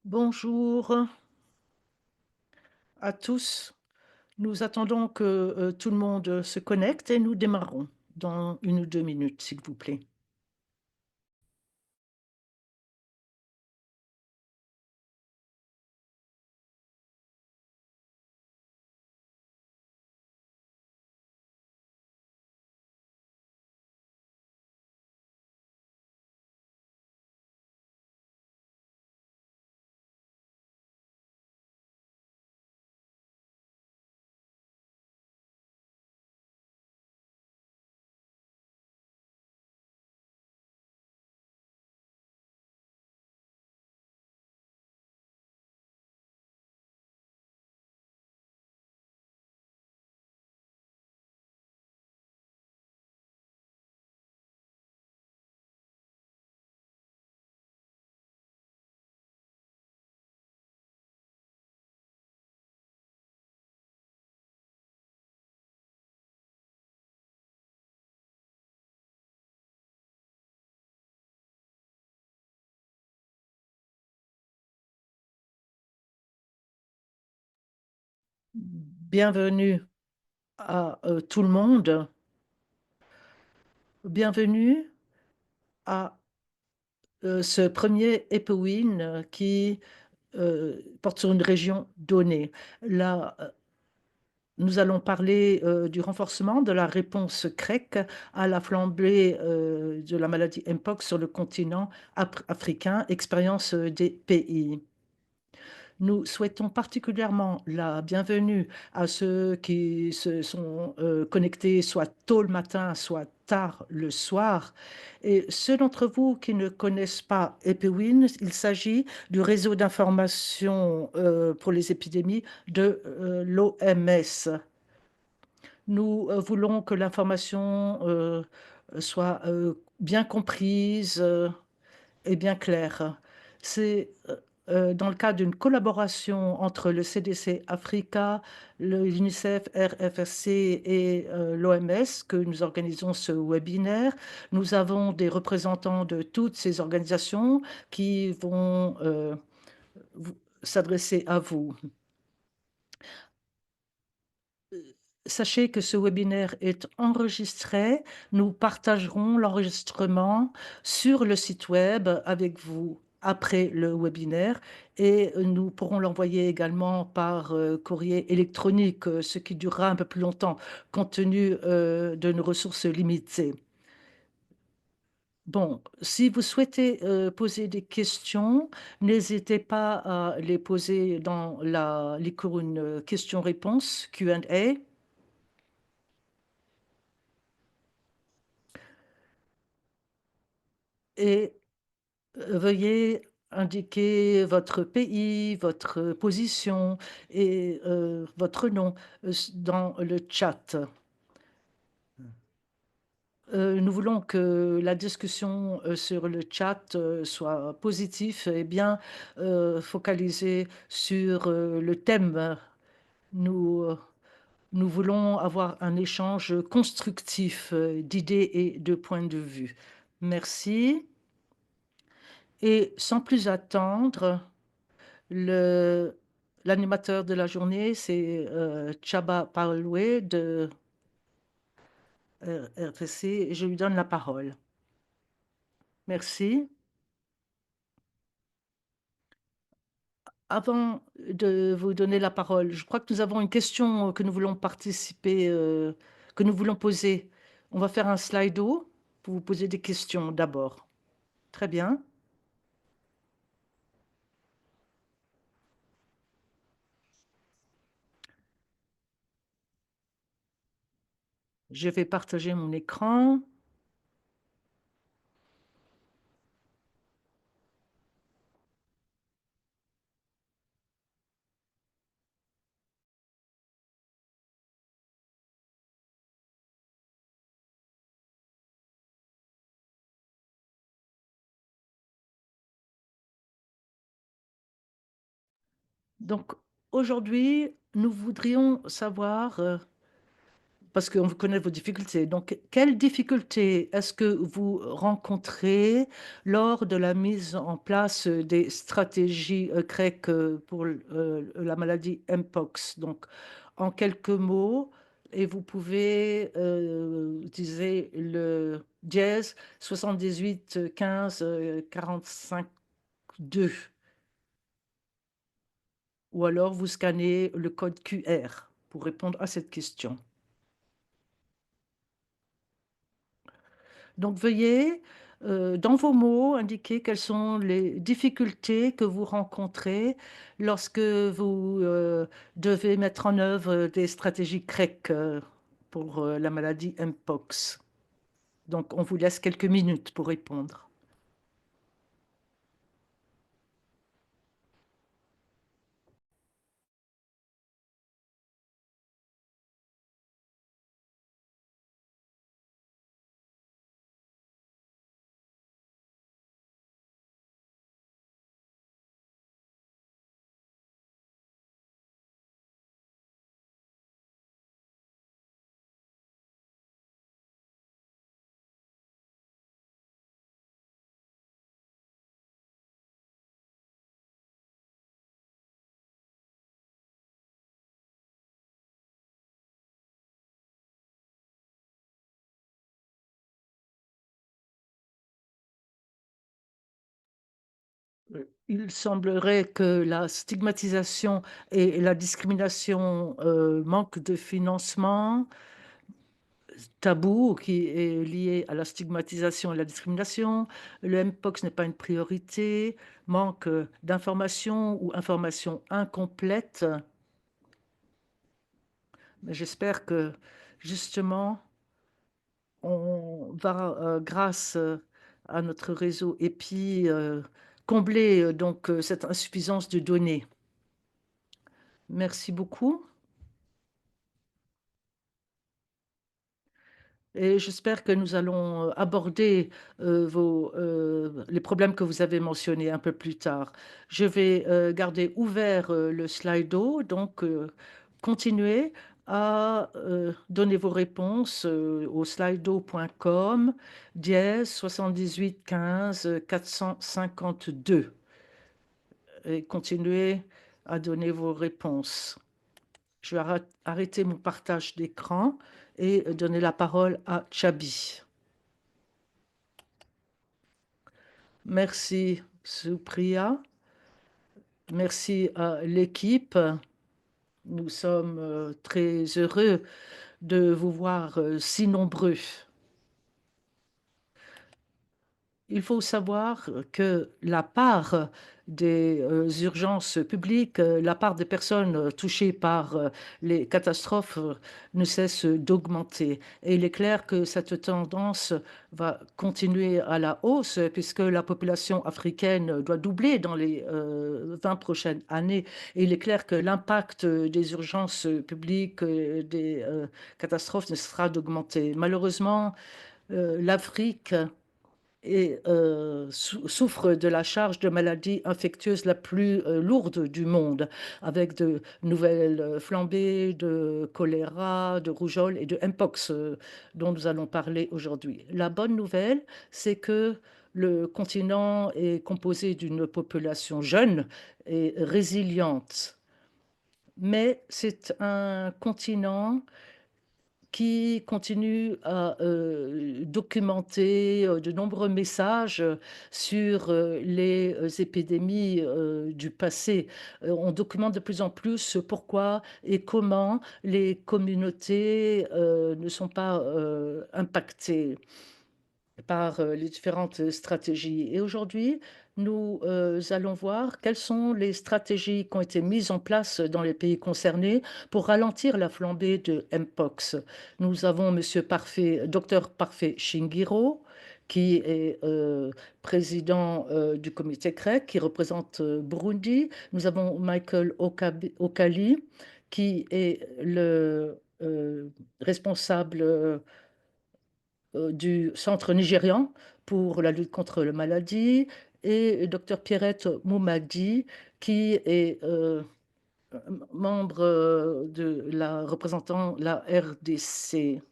Bonjour à tous. Nous attendons que tout le monde se connecte et nous démarrons dans 1 ou 2 minutes, s'il vous plaît. Bienvenue à tout le monde. Bienvenue à ce premier EPOIN qui porte sur une région donnée. Là, nous allons parler du renforcement de la réponse grecque à la flambée de la maladie Mpox sur le continent africain, expérience des pays. Nous souhaitons particulièrement la bienvenue à ceux qui se sont connectés soit tôt le matin, soit tard le soir. Et ceux d'entre vous qui ne connaissent pas EPIWIN, il s'agit du réseau d'information pour les épidémies de l'OMS. Nous voulons que l'information soit bien comprise et bien claire. C'est dans le cadre d'une collaboration entre le CDC Africa, l'UNICEF, RFSC et l'OMS que nous organisons ce webinaire. Nous avons des représentants de toutes ces organisations qui vont s'adresser à vous. Sachez que ce webinaire est enregistré. Nous partagerons l'enregistrement sur le site web avec vous après le webinaire et nous pourrons l'envoyer également par courrier électronique, ce qui durera un peu plus longtemps compte tenu de nos ressources limitées. Bon, si vous souhaitez poser des questions, n'hésitez pas à les poser dans l'icône questions-réponses, Q&A. Et veuillez indiquer votre pays, votre position et votre nom dans le chat. Nous voulons que la discussion sur le chat soit positive et bien focalisée sur le thème. Nous, euh, nous voulons avoir un échange constructif d'idées et de points de vue. Merci. Et sans plus attendre, Le l'animateur de la journée, c'est Chaba Paloué de RFC. Je lui donne la parole. Merci. Avant de vous donner la parole, je crois que nous avons une question que nous voulons participer, que nous voulons poser. On va faire un slido pour vous poser des questions d'abord. Très bien. Je vais partager mon écran. Donc, aujourd'hui, nous voudrions savoir, parce qu'on connaît vos difficultés. Donc, quelles difficultés est-ce que vous rencontrez lors de la mise en place des stratégies CREC pour la maladie Mpox? Donc, en quelques mots, et vous pouvez utiliser le dièse 78 15 45 2, ou alors vous scannez le code QR pour répondre à cette question. Donc veuillez, dans vos mots, indiquer quelles sont les difficultés que vous rencontrez lorsque vous, devez mettre en œuvre des stratégies CREC, pour, la maladie Mpox. Donc on vous laisse quelques minutes pour répondre. Il semblerait que la stigmatisation et la discrimination, manque de financement, tabou qui est lié à la stigmatisation et la discrimination. Le Mpox n'est pas une priorité, manque d'informations ou informations incomplètes. Mais j'espère que justement, on va, grâce à notre réseau EPI, combler donc cette insuffisance de données. Merci beaucoup. Et j'espère que nous allons aborder les problèmes que vous avez mentionnés un peu plus tard. Je vais garder ouvert le Slido, donc continuez à donner vos réponses au slido.com dièse 78 15 452 et continuez à donner vos réponses. Je vais arrêter mon partage d'écran et donner la parole à Chabi. Merci, Supriya. Merci à l'équipe. Nous sommes très heureux de vous voir si nombreux. Il faut savoir que la part des urgences publiques, la part des personnes touchées par les catastrophes ne cesse d'augmenter. Et il est clair que cette tendance va continuer à la hausse puisque la population africaine doit doubler dans les 20 prochaines années. Et il est clair que l'impact des urgences publiques, des catastrophes ne sera d'augmenter. Malheureusement, l'Afrique souffre de la charge de maladie infectieuse la plus lourde du monde, avec de nouvelles flambées de choléra, de rougeole et de Mpox dont nous allons parler aujourd'hui. La bonne nouvelle, c'est que le continent est composé d'une population jeune et résiliente, mais c'est un continent qui continue à documenter de nombreux messages sur les épidémies du passé. On documente de plus en plus pourquoi et comment les communautés ne sont pas impactées par les différentes stratégies. Et aujourd'hui, nous allons voir quelles sont les stratégies qui ont été mises en place dans les pays concernés pour ralentir la flambée de Mpox. Nous avons Monsieur Parfait, Dr Parfait Shingiro, qui est président du comité CREC, qui représente Burundi. Nous avons Michael Okali, qui est le responsable du Centre nigérian pour la lutte contre la maladie, et Dr Pierrette Moumadi, qui est membre de la représentant la RDC.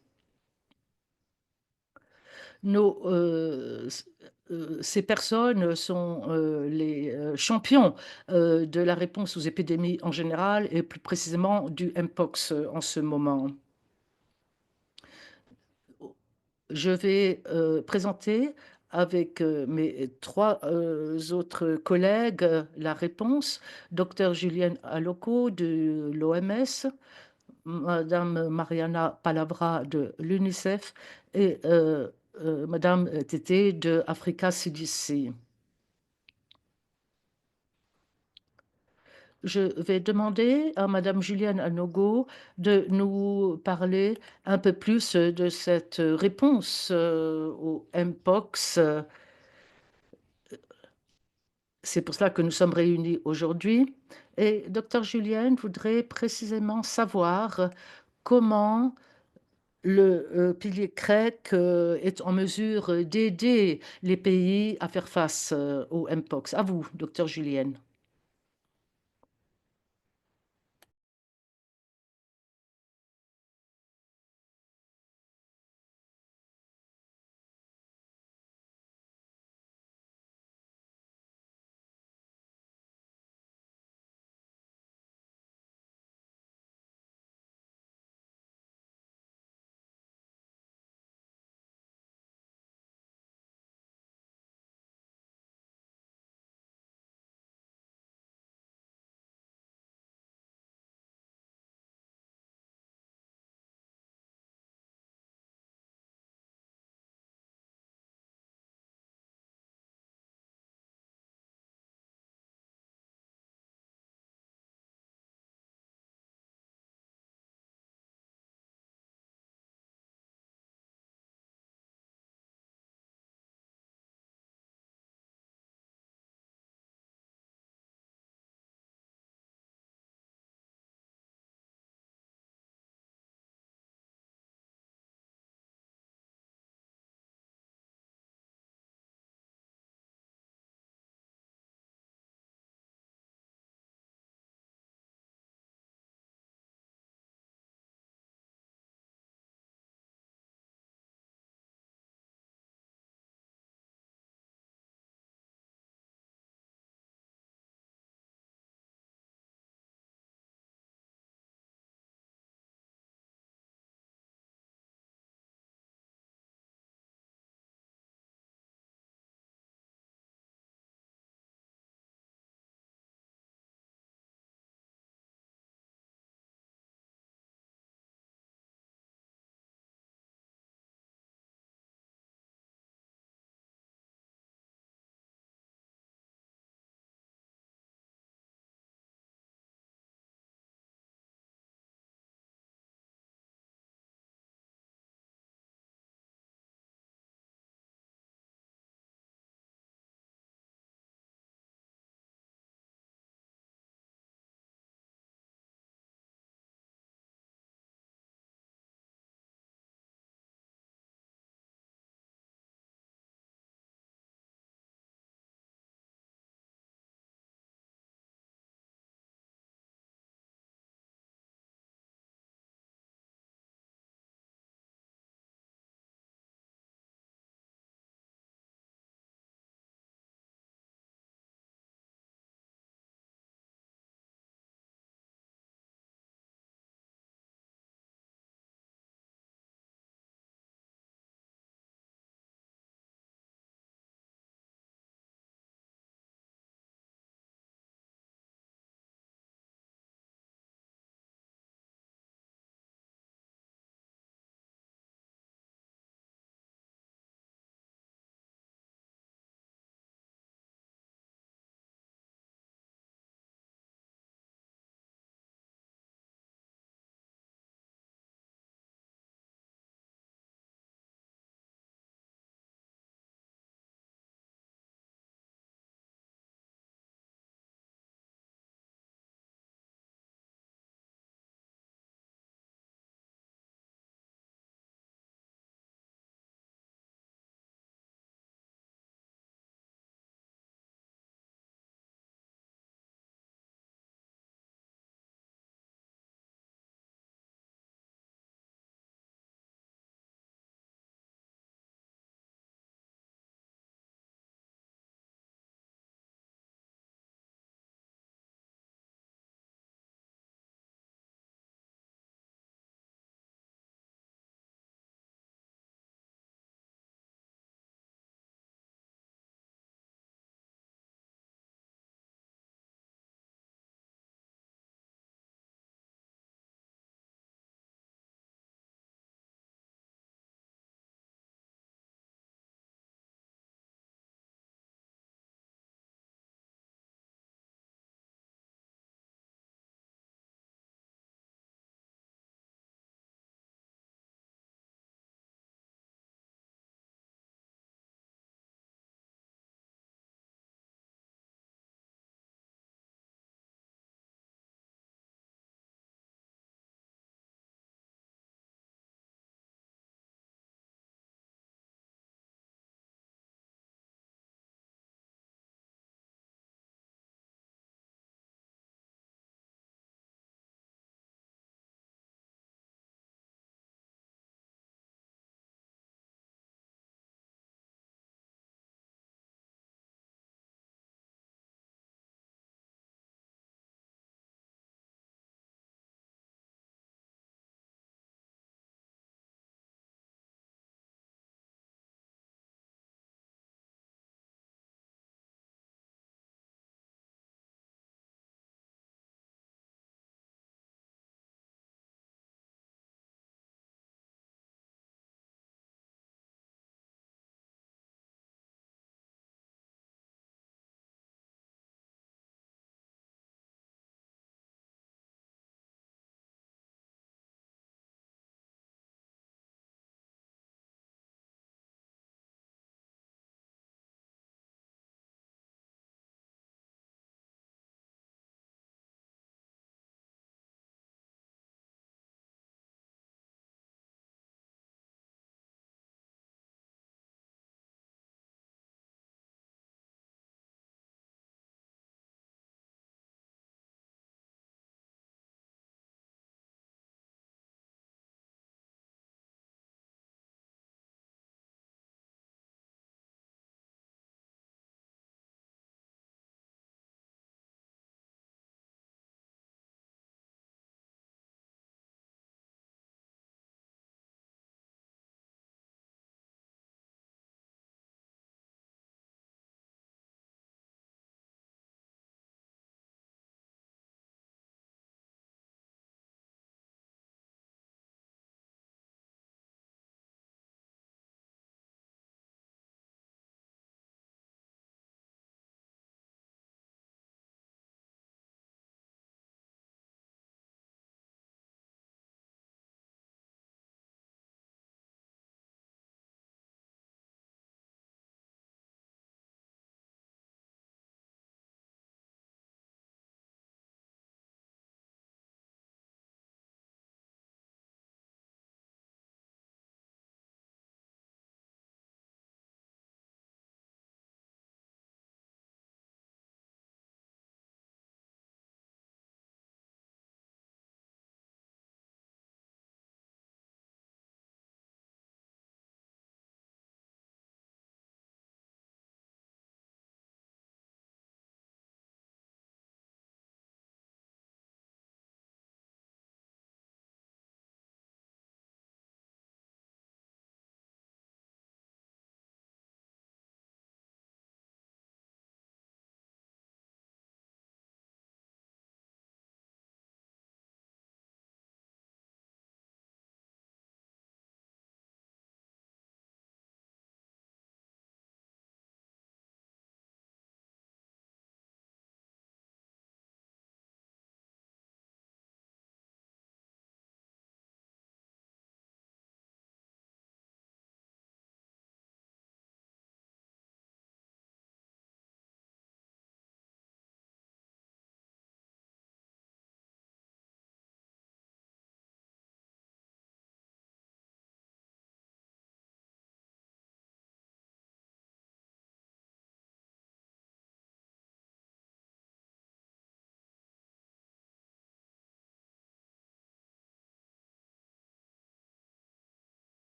Ces personnes sont les champions de la réponse aux épidémies en général et plus précisément du Mpox en ce moment. Je vais présenter avec mes trois autres collègues la réponse. Docteur Julienne Aloco de l'OMS, Madame Mariana Palavra de l'UNICEF et Madame Tété de Africa CDC. Je vais demander à Madame Julienne Anogo de nous parler un peu plus de cette réponse au Mpox. C'est pour cela que nous sommes réunis aujourd'hui. Et Docteur Julienne voudrait précisément savoir comment le pilier CREC est en mesure d'aider les pays à faire face au Mpox. À vous, Docteur Julienne.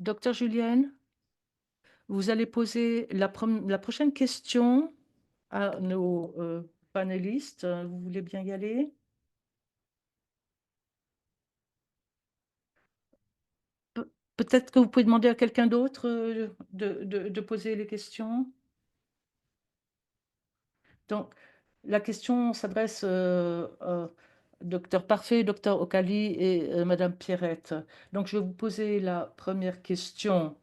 Docteur Julienne, vous allez poser la prochaine question à nos panélistes. Vous voulez bien y aller? Peut-être que vous pouvez demander à quelqu'un d'autre de poser les questions. Donc, la question s'adresse Docteur Parfait, Docteur Okali et Madame Pierrette. Donc, je vais vous poser la première question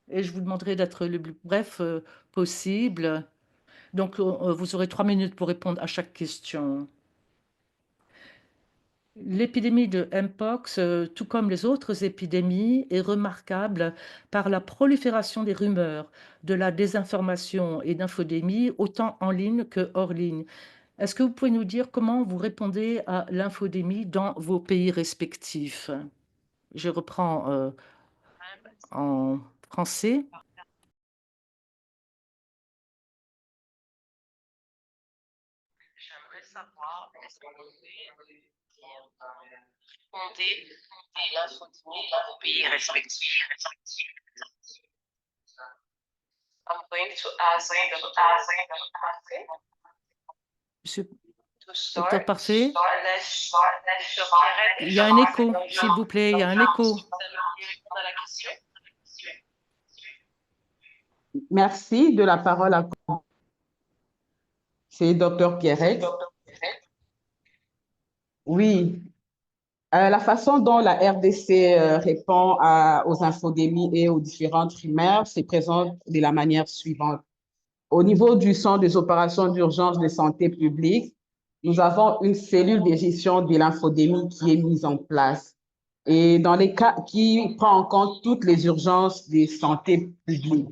et je vous demanderai d'être le plus bref possible. Donc, vous aurez 3 minutes pour répondre à chaque question. L'épidémie de Mpox, tout comme les autres épidémies, est remarquable par la prolifération des rumeurs, de la désinformation et d'infodémies, autant en ligne que hors ligne. Est-ce que vous pouvez nous dire comment vous répondez à l'infodémie dans vos pays respectifs? Je reprends en français. J'aimerais savoir, est-ce que vous pouvez fonder l'infodémie dans vos pays respectifs? I'm going to ask Monsieur to Docteur start. Parfait, Dr. Pierrette, il y a un écho, s'il vous plaît, il y a un écho. vous aimeriez répondre à la question? Merci de la parole à c'est Dr. Pierrette. Oui, la façon dont la RDC répond aux infodémies et aux différentes rumeurs se présente de la manière suivante. Au niveau du Centre des opérations d'urgence de santé publique, nous avons une cellule de gestion de l'infodémie qui est mise en place et dans les cas qui prend en compte toutes les urgences de santé publique.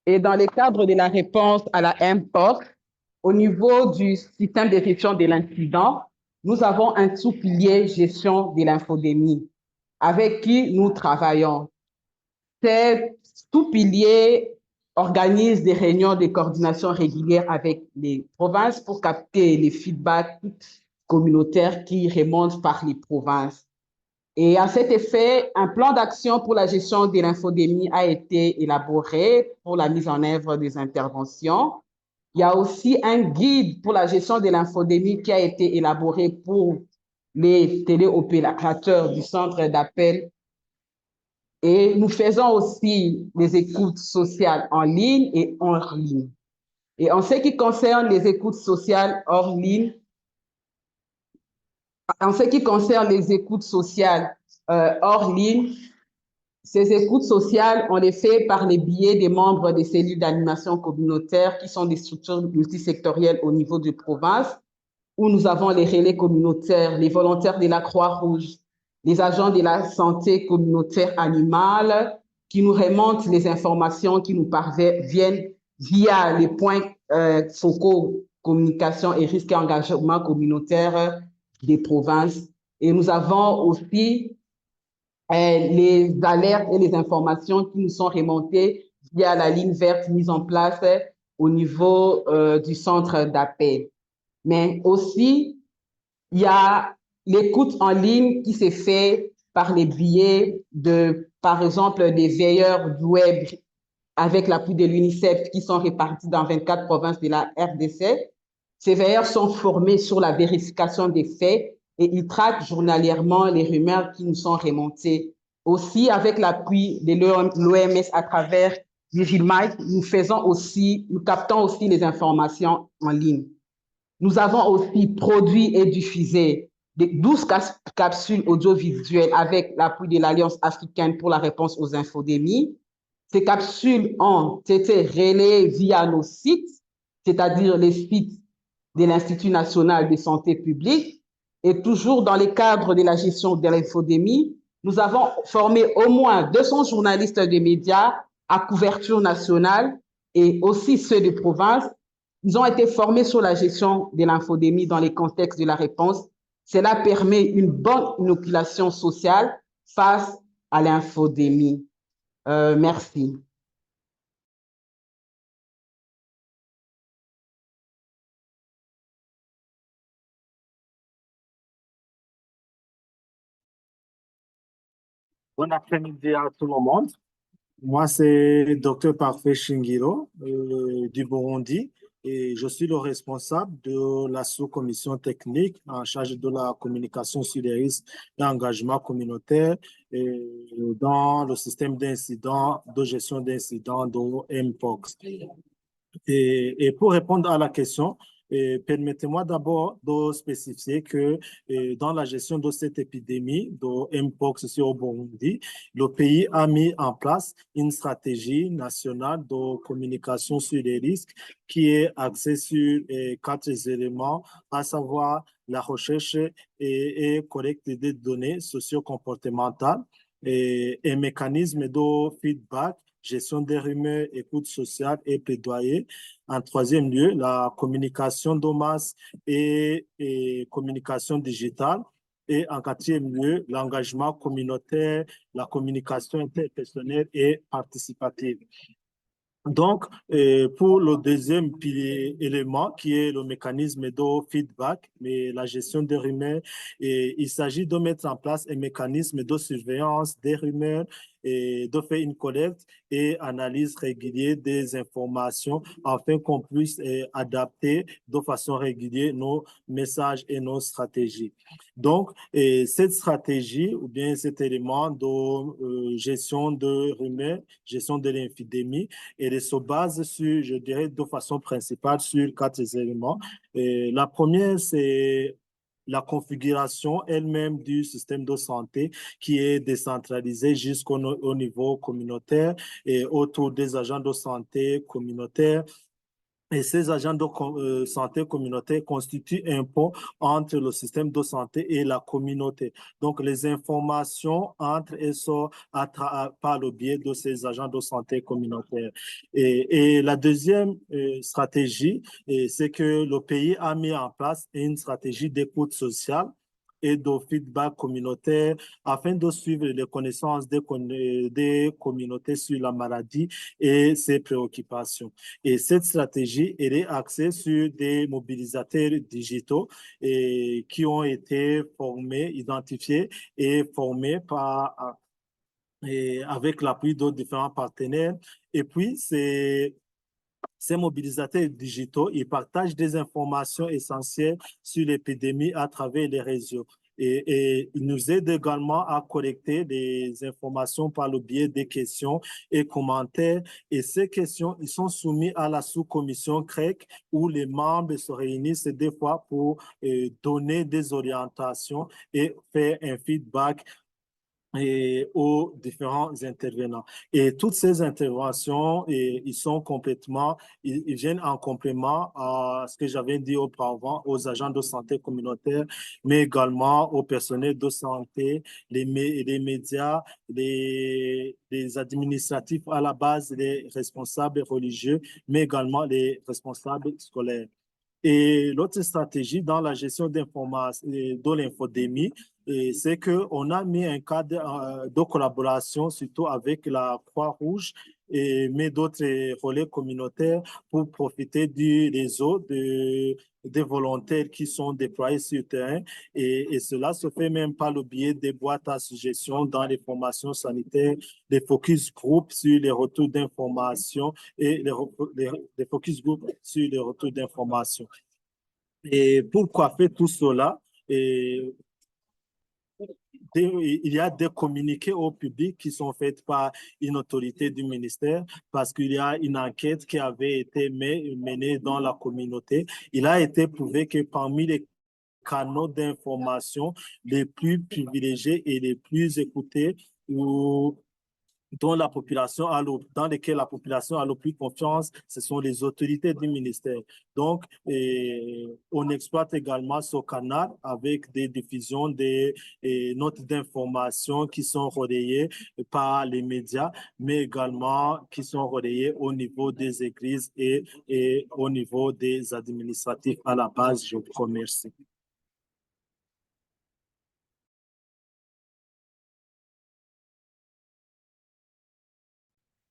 Et dans le cadre de la réponse à la MPOC, au niveau du système de gestion de l'incident, nous avons un sous-pilier gestion de l'infodémie avec qui nous travaillons. Ces sous-piliers organisent des réunions de coordination régulières avec les provinces pour capter les feedbacks communautaires qui remontent par les provinces. Et à cet effet, un plan d'action pour la gestion de l'infodémie a été élaboré pour la mise en œuvre des interventions. Il y a aussi un guide pour la gestion de l'infodémie qui a été élaboré pour les téléopérateurs du centre d'appel. Et nous faisons aussi des écoutes sociales en ligne et hors ligne. Et en ce qui concerne les écoutes sociales hors ligne, en ce qui concerne les écoutes sociales hors ligne, ces écoutes sociales, on les fait par les biais des membres des cellules d'animation communautaire qui sont des structures multisectorielles au niveau de province, où nous avons les relais communautaires, les volontaires de la Croix-Rouge, les agents de la santé communautaire animale qui nous remontent les informations qui nous parviennent via les points focaux communication et risque et engagement communautaire des provinces. Et nous avons aussi les alertes et les informations qui nous sont remontées via la ligne verte mise en place au niveau du centre d'appel. Mais aussi, il y a l'écoute en ligne qui s'est fait par les biais de, par exemple, des veilleurs du web avec l'appui de l'UNICEF qui sont répartis dans 24 provinces de la RDC. Ces veilleurs sont formés sur la vérification des faits et ils traquent journalièrement les rumeurs qui nous sont remontées. Aussi, avec l'appui de l'OMS à travers Vigilmite, nous captons aussi les informations en ligne. Nous avons aussi produit et diffusé 12 capsules audiovisuelles avec l'appui de l'Alliance africaine pour la réponse aux infodémies. Ces capsules ont été relayées via nos sites, c'est-à-dire les sites de l'Institut national de santé publique. Et toujours dans le cadre de la gestion de l'infodémie, nous avons formé au moins 200 journalistes des médias à couverture nationale et aussi ceux de province. Ils ont été formés sur la gestion de l'infodémie dans les contextes de la réponse. Cela permet une bonne inoculation sociale face à l'infodémie. Merci. Bon après-midi à tout le monde. Moi, c'est Dr Parfait Shingiro du Burundi et je suis le responsable de la sous-commission technique en charge de la communication sur les risques d'engagement communautaire dans le système d'incidents, de gestion d'incidents de MPOX. Et pour répondre à la question, permettez-moi d'abord de spécifier que dans la gestion de cette épidémie de Mpox ici au Burundi, le pays a mis en place une stratégie nationale de communication sur les risques qui est axée sur quatre éléments, à savoir la recherche et collecte des données socio-comportementales et un mécanisme de feedback, gestion des rumeurs, écoute sociale et plaidoyer. En troisième lieu, la communication de masse et communication digitale. Et en quatrième lieu, l'engagement communautaire, la communication interpersonnelle et participative. Donc, pour le deuxième élément, qui est le mécanisme de feedback, mais la gestion des rumeurs, il s'agit de mettre en place un mécanisme de surveillance des rumeurs et de faire une collecte et analyse régulière des informations afin qu'on puisse adapter de façon régulière nos messages et nos stratégies. Donc, cette stratégie ou bien cet élément de gestion de rumeurs, gestion de l'infidémie, et se base sur, je dirais, de façon principale sur quatre éléments. Et la première, c'est la configuration elle-même du système de santé qui est décentralisé jusqu'au niveau communautaire et autour des agents de santé communautaires. Et ces agents de santé communautaire constituent un pont entre le système de santé et la communauté. Donc, les informations entrent et sortent par le biais de ces agents de santé communautaire. Et la deuxième stratégie, c'est que le pays a mis en place une stratégie d'écoute sociale et de feedback communautaire afin de suivre les connaissances des communautés sur la maladie et ses préoccupations. Et cette stratégie, elle est axée sur des mobilisateurs digitaux qui ont été formés, identifiés et formés avec l'appui de différents partenaires. Et puis, ces mobilisateurs digitaux, ils partagent des informations essentielles sur l'épidémie à travers les réseaux. Et ils nous aident également à collecter des informations par le biais des questions et commentaires. Et ces questions, ils sont soumis à la sous-commission CREC où les membres se réunissent des fois pour donner des orientations et faire un feedback et aux différents intervenants. Et toutes ces interventions, ils sont complètement, ils viennent en complément à ce que j'avais dit auparavant aux agents de santé communautaire, mais également au personnel de santé, les médias, les administratifs à la base, les responsables religieux, mais également les responsables scolaires. Et l'autre stratégie dans la gestion d'information de l'infodémie, c'est qu'on a mis un cadre de collaboration, surtout avec la Croix-Rouge, mais d'autres relais communautaires pour profiter du réseau des volontaires qui sont déployés sur le terrain. Et cela se fait même par le biais des boîtes à suggestions dans les formations sanitaires, des focus group sur les retours d'informations et les focus group sur les retours d'informations. Et pour coiffer tout cela, et il y a des communiqués au public qui sont faits par une autorité du ministère parce qu'il y a une enquête qui avait été menée dans la communauté. Il a été prouvé que parmi les canaux d'information les plus privilégiés et les plus écoutés ou dont la population a dans lesquels la population a le plus confiance, ce sont les autorités du ministère. Donc, on exploite également ce canal avec des diffusions des notes d'information qui sont relayées par les médias, mais également qui sont relayées au niveau des églises et au niveau des administratifs à la base. Je vous remercie.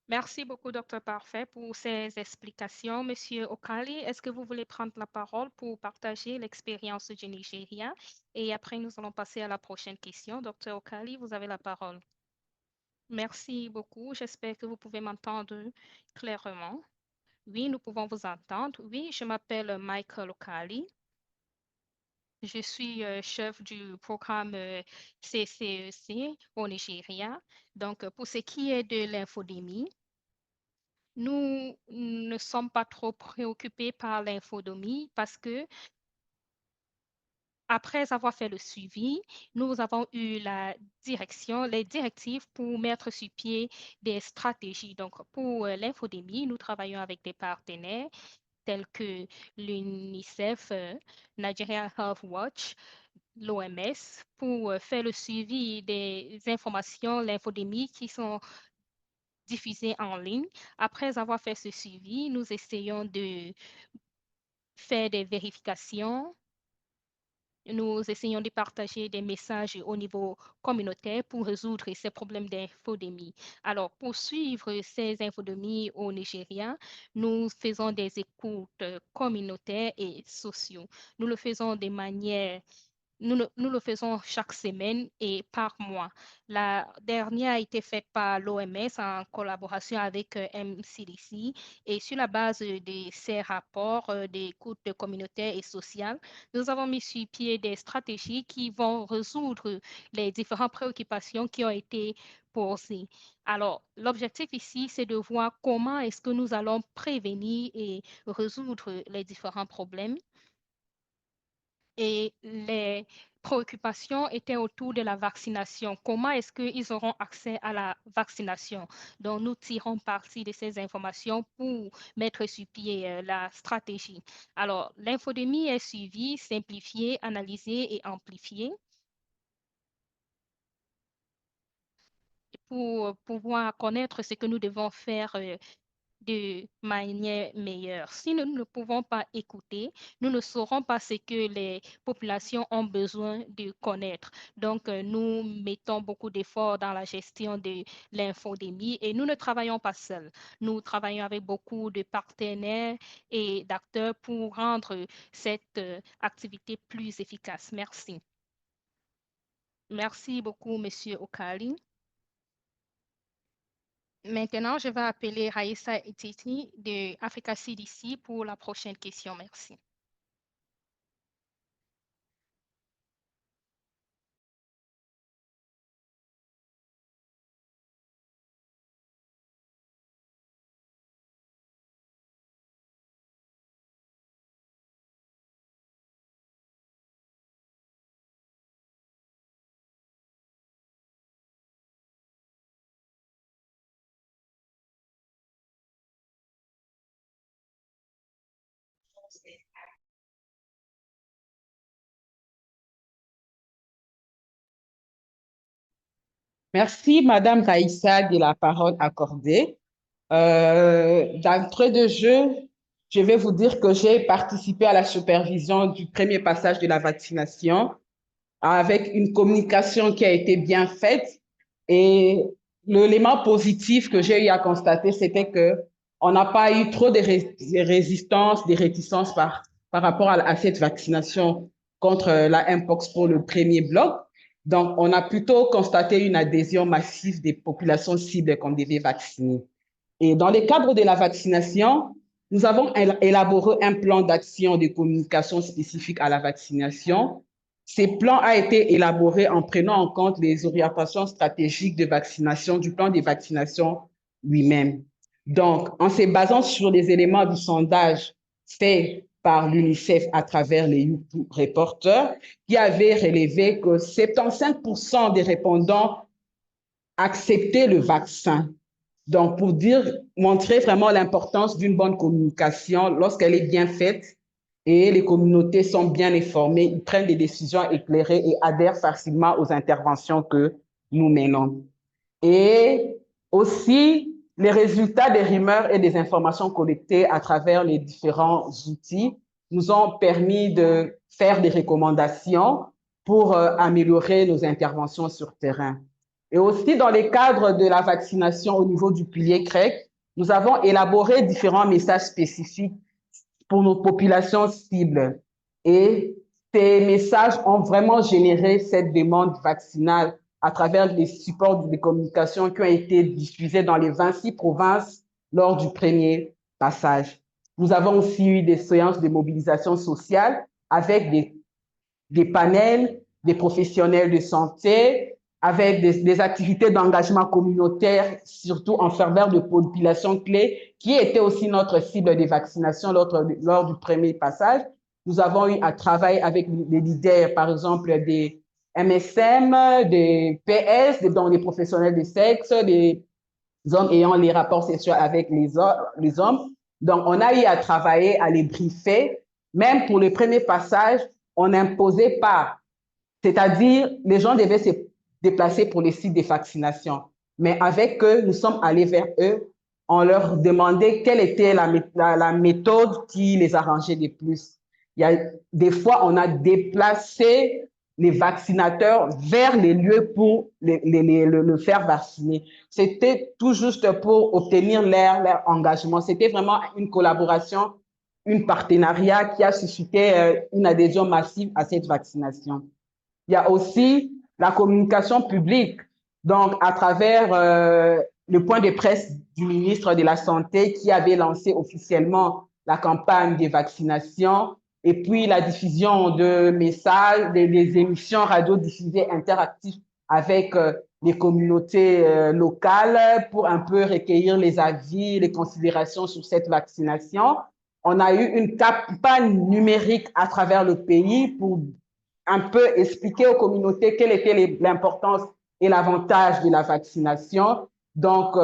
Merci beaucoup, Dr. Parfait, pour ces explications. Monsieur Okali, est-ce que vous voulez prendre la parole pour partager l'expérience du Nigeria? Et après, nous allons passer à la prochaine question. Dr. Okali, vous avez la parole. Merci beaucoup. J'espère que vous pouvez m'entendre clairement. Oui, nous pouvons vous entendre. Oui, je m'appelle Michael Okali. Je suis chef du programme CCEC au Nigeria. Donc, pour ce qui est de l'infodémie, nous ne sommes pas trop préoccupés par l'infodémie parce que après avoir fait le suivi, nous avons eu la direction, les directives pour mettre sur pied des stratégies. Donc, pour l'infodémie, nous travaillons avec des partenaires tels que l'UNICEF, Nigeria Health Watch, l'OMS, pour faire le suivi des informations, l'infodémie qui sont diffusées en ligne. Après avoir fait ce suivi, nous essayons de faire des vérifications. Nous essayons de partager des messages au niveau communautaire pour résoudre ces problèmes d'infodémie. Alors, pour suivre ces infodémies au Nigeria, nous faisons des écoutes communautaires et sociaux. Nous le faisons de manière nous le faisons chaque semaine et par mois. La dernière a été faite par l'OMS en collaboration avec MCDC et sur la base de ces rapports d'écoute communautaire et sociale, nous avons mis sur pied des stratégies qui vont résoudre les différentes préoccupations qui ont été posées. Alors, l'objectif ici, c'est de voir comment est-ce que nous allons prévenir et résoudre les différents problèmes et les préoccupations étaient autour de la vaccination. Comment est-ce qu'ils auront accès à la vaccination? Donc, nous tirons parti de ces informations pour mettre sur pied la stratégie. Alors, l'infodémie est suivie, simplifiée, analysée et amplifiée pour pouvoir connaître ce que nous devons faire de manière meilleure. Si nous ne pouvons pas écouter, nous ne saurons pas ce que les populations ont besoin de connaître. Donc, nous mettons beaucoup d'efforts dans la gestion de l'infodémie et nous ne travaillons pas seuls. Nous travaillons avec beaucoup de partenaires et d'acteurs pour rendre cette activité plus efficace. Merci. Merci beaucoup, Monsieur Okali. Maintenant, je vais appeler Raissa Etiti de Africa CDC pour la prochaine question. Merci. Merci, Madame Raïssa, de la parole accordée. D'entrée de jeu, je vais vous dire que j'ai participé à la supervision du premier passage de la vaccination avec une communication qui a été bien faite. Et l'élément positif que j'ai eu à constater, c'était que on n'a pas eu trop de résistance, de réticences par rapport à cette vaccination contre la Mpox pour le premier bloc. Donc, on a plutôt constaté une adhésion massive des populations cibles qu'on devait vacciner. Et dans le cadre de la vaccination, nous avons élaboré un plan d'action de communication spécifique à la vaccination. Ce plan a été élaboré en prenant en compte les orientations stratégiques de vaccination du plan de vaccination lui-même. Donc, en se basant sur les éléments du sondage fait par l'UNICEF à travers les YouTube Reporters, qui avait relevé que 75% des répondants acceptaient le vaccin. Donc, pour montrer vraiment l'importance d'une bonne communication lorsqu'elle est bien faite et les communautés sont bien informées, ils prennent des décisions éclairées et adhèrent facilement aux interventions que nous menons. Et aussi, les résultats des rumeurs et des informations collectées à travers les différents outils nous ont permis de faire des recommandations pour améliorer nos interventions sur terrain. Et aussi, dans le cadre de la vaccination au niveau du pilier CREC, nous avons élaboré différents messages spécifiques pour nos populations cibles. Et ces messages ont vraiment généré cette demande vaccinale à travers les supports de communication qui ont été diffusés dans les 26 provinces lors du premier passage. Nous avons aussi eu des séances de mobilisation sociale avec des panels, des professionnels de santé, avec des activités d'engagement communautaire, surtout en faveur de populations clés, qui étaient aussi notre cible de vaccination lors du premier passage. Nous avons eu à travailler avec les leaders, par exemple, des MSM, des PS, dont les professionnels de sexe, des hommes ayant les rapports sexuels avec les hommes. Donc, on a eu à travailler, à les briefer. Même pour le premier passage, on n'imposait pas. C'est-à-dire, les gens devaient se déplacer pour les sites de vaccination. Mais avec eux, nous sommes allés vers eux. On leur demandait quelle était la méthode qui les arrangeait le plus. Des fois, on a déplacé les vaccinateurs vers les lieux pour le faire vacciner. C'était tout juste pour obtenir leur engagement. C'était vraiment une collaboration, un partenariat qui a suscité une adhésion massive à cette vaccination. Il y a aussi la communication publique, donc à travers le point de presse du ministre de la Santé qui avait lancé officiellement la campagne de vaccination et puis la diffusion de messages, des émissions radio-diffusées interactives avec les communautés locales pour un peu recueillir les avis, les considérations sur cette vaccination. On a eu une campagne numérique à travers le pays pour un peu expliquer aux communautés quelle était l'importance et l'avantage de la vaccination. Donc,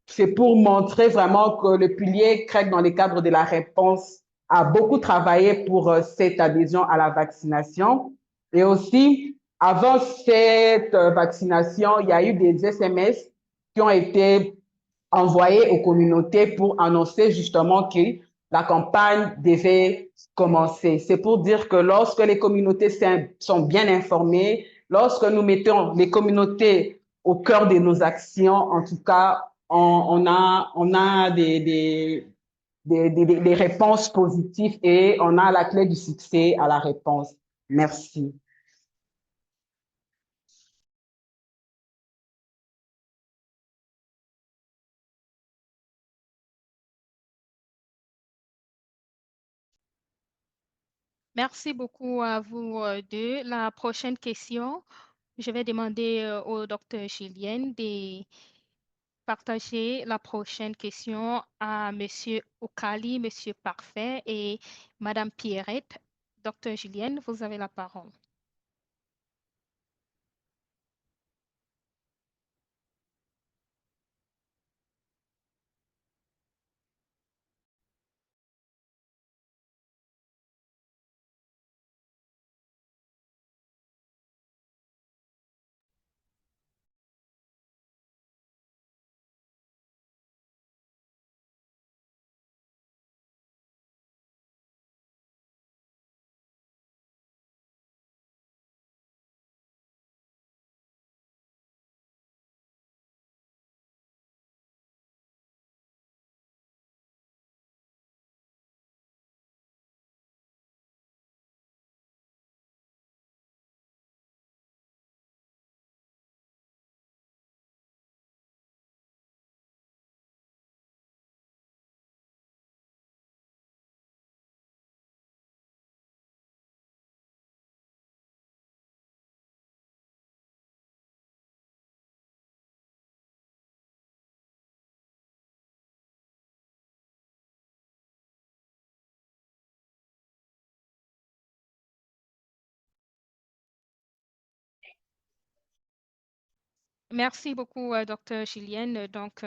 c'est pour montrer vraiment que le pilier CREC, dans le cadre de la réponse, a beaucoup travaillé pour cette adhésion à la vaccination. Et aussi, avant cette vaccination, il y a eu des SMS qui ont été envoyés aux communautés pour annoncer justement que la campagne devait commencer. C'est pour dire que lorsque les communautés sont bien informées, lorsque nous mettons les communautés au cœur de nos actions, en tout cas, on a des réponses positives et on a la clé du succès à la réponse. Merci. Merci beaucoup à vous deux. La prochaine question, je vais demander au docteur Julienne de partager la prochaine question à Monsieur Okali, Monsieur Parfait et Madame Pierrette. Docteur Julienne, vous avez la parole. Merci beaucoup, docteur Julienne. Donc,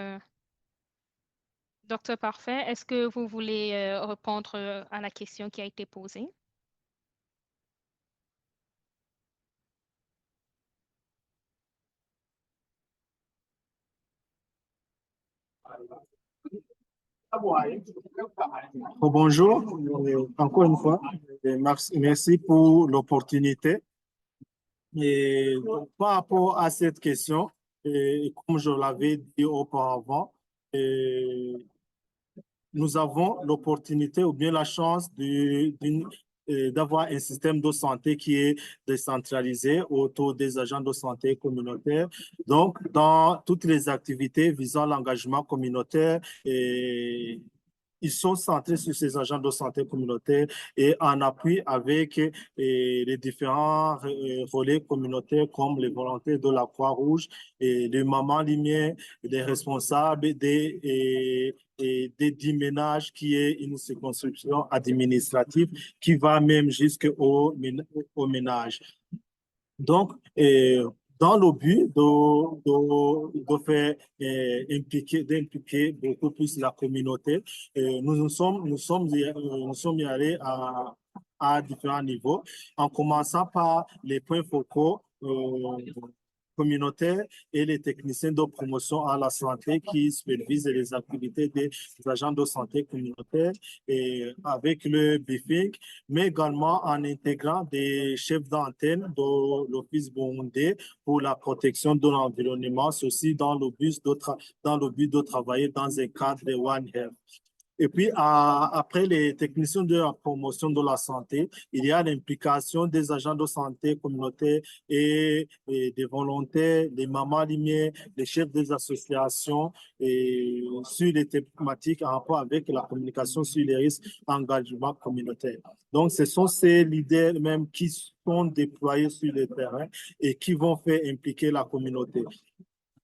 docteur Parfait, est-ce que vous voulez répondre à la question qui a été posée? Oh, bonjour, encore une fois, et merci pour l'opportunité. Et par rapport à cette question, et comme je l'avais dit auparavant, nous avons l'opportunité ou bien la chance d'avoir un système de santé qui est décentralisé autour des agents de santé communautaires. Donc, dans toutes les activités visant l'engagement communautaire, ils sont centrés sur ces agents de santé communautaire et en appui avec les différents relais communautaires comme les volontaires de la Croix-Rouge et les mamans lumière, les responsables des 10 ménages qui est une circonscription administrative qui va même jusqu'au ménage. Donc, dans le but de faire d'impliquer beaucoup plus la communauté, nous sommes y allés à différents niveaux, en commençant par les points focaux communautaires et les techniciens de promotion à la santé qui supervisent les activités des agents de santé communautaire et avec le briefing, mais également en intégrant des chefs d'antenne de l'Office burundais pour la protection de l'environnement, ceci dans le but de travailler dans un cadre de One Health. Et puis, après les techniciens de la promotion de la santé, il y a l'implication des agents de santé communautaire et des volontaires, des mamans lumière, les chefs des associations et sur les thématiques en rapport avec la communication sur les risques d'engagement communautaire. Donc, ce sont ces leaders même qui sont déployés sur le terrain et qui vont faire impliquer la communauté.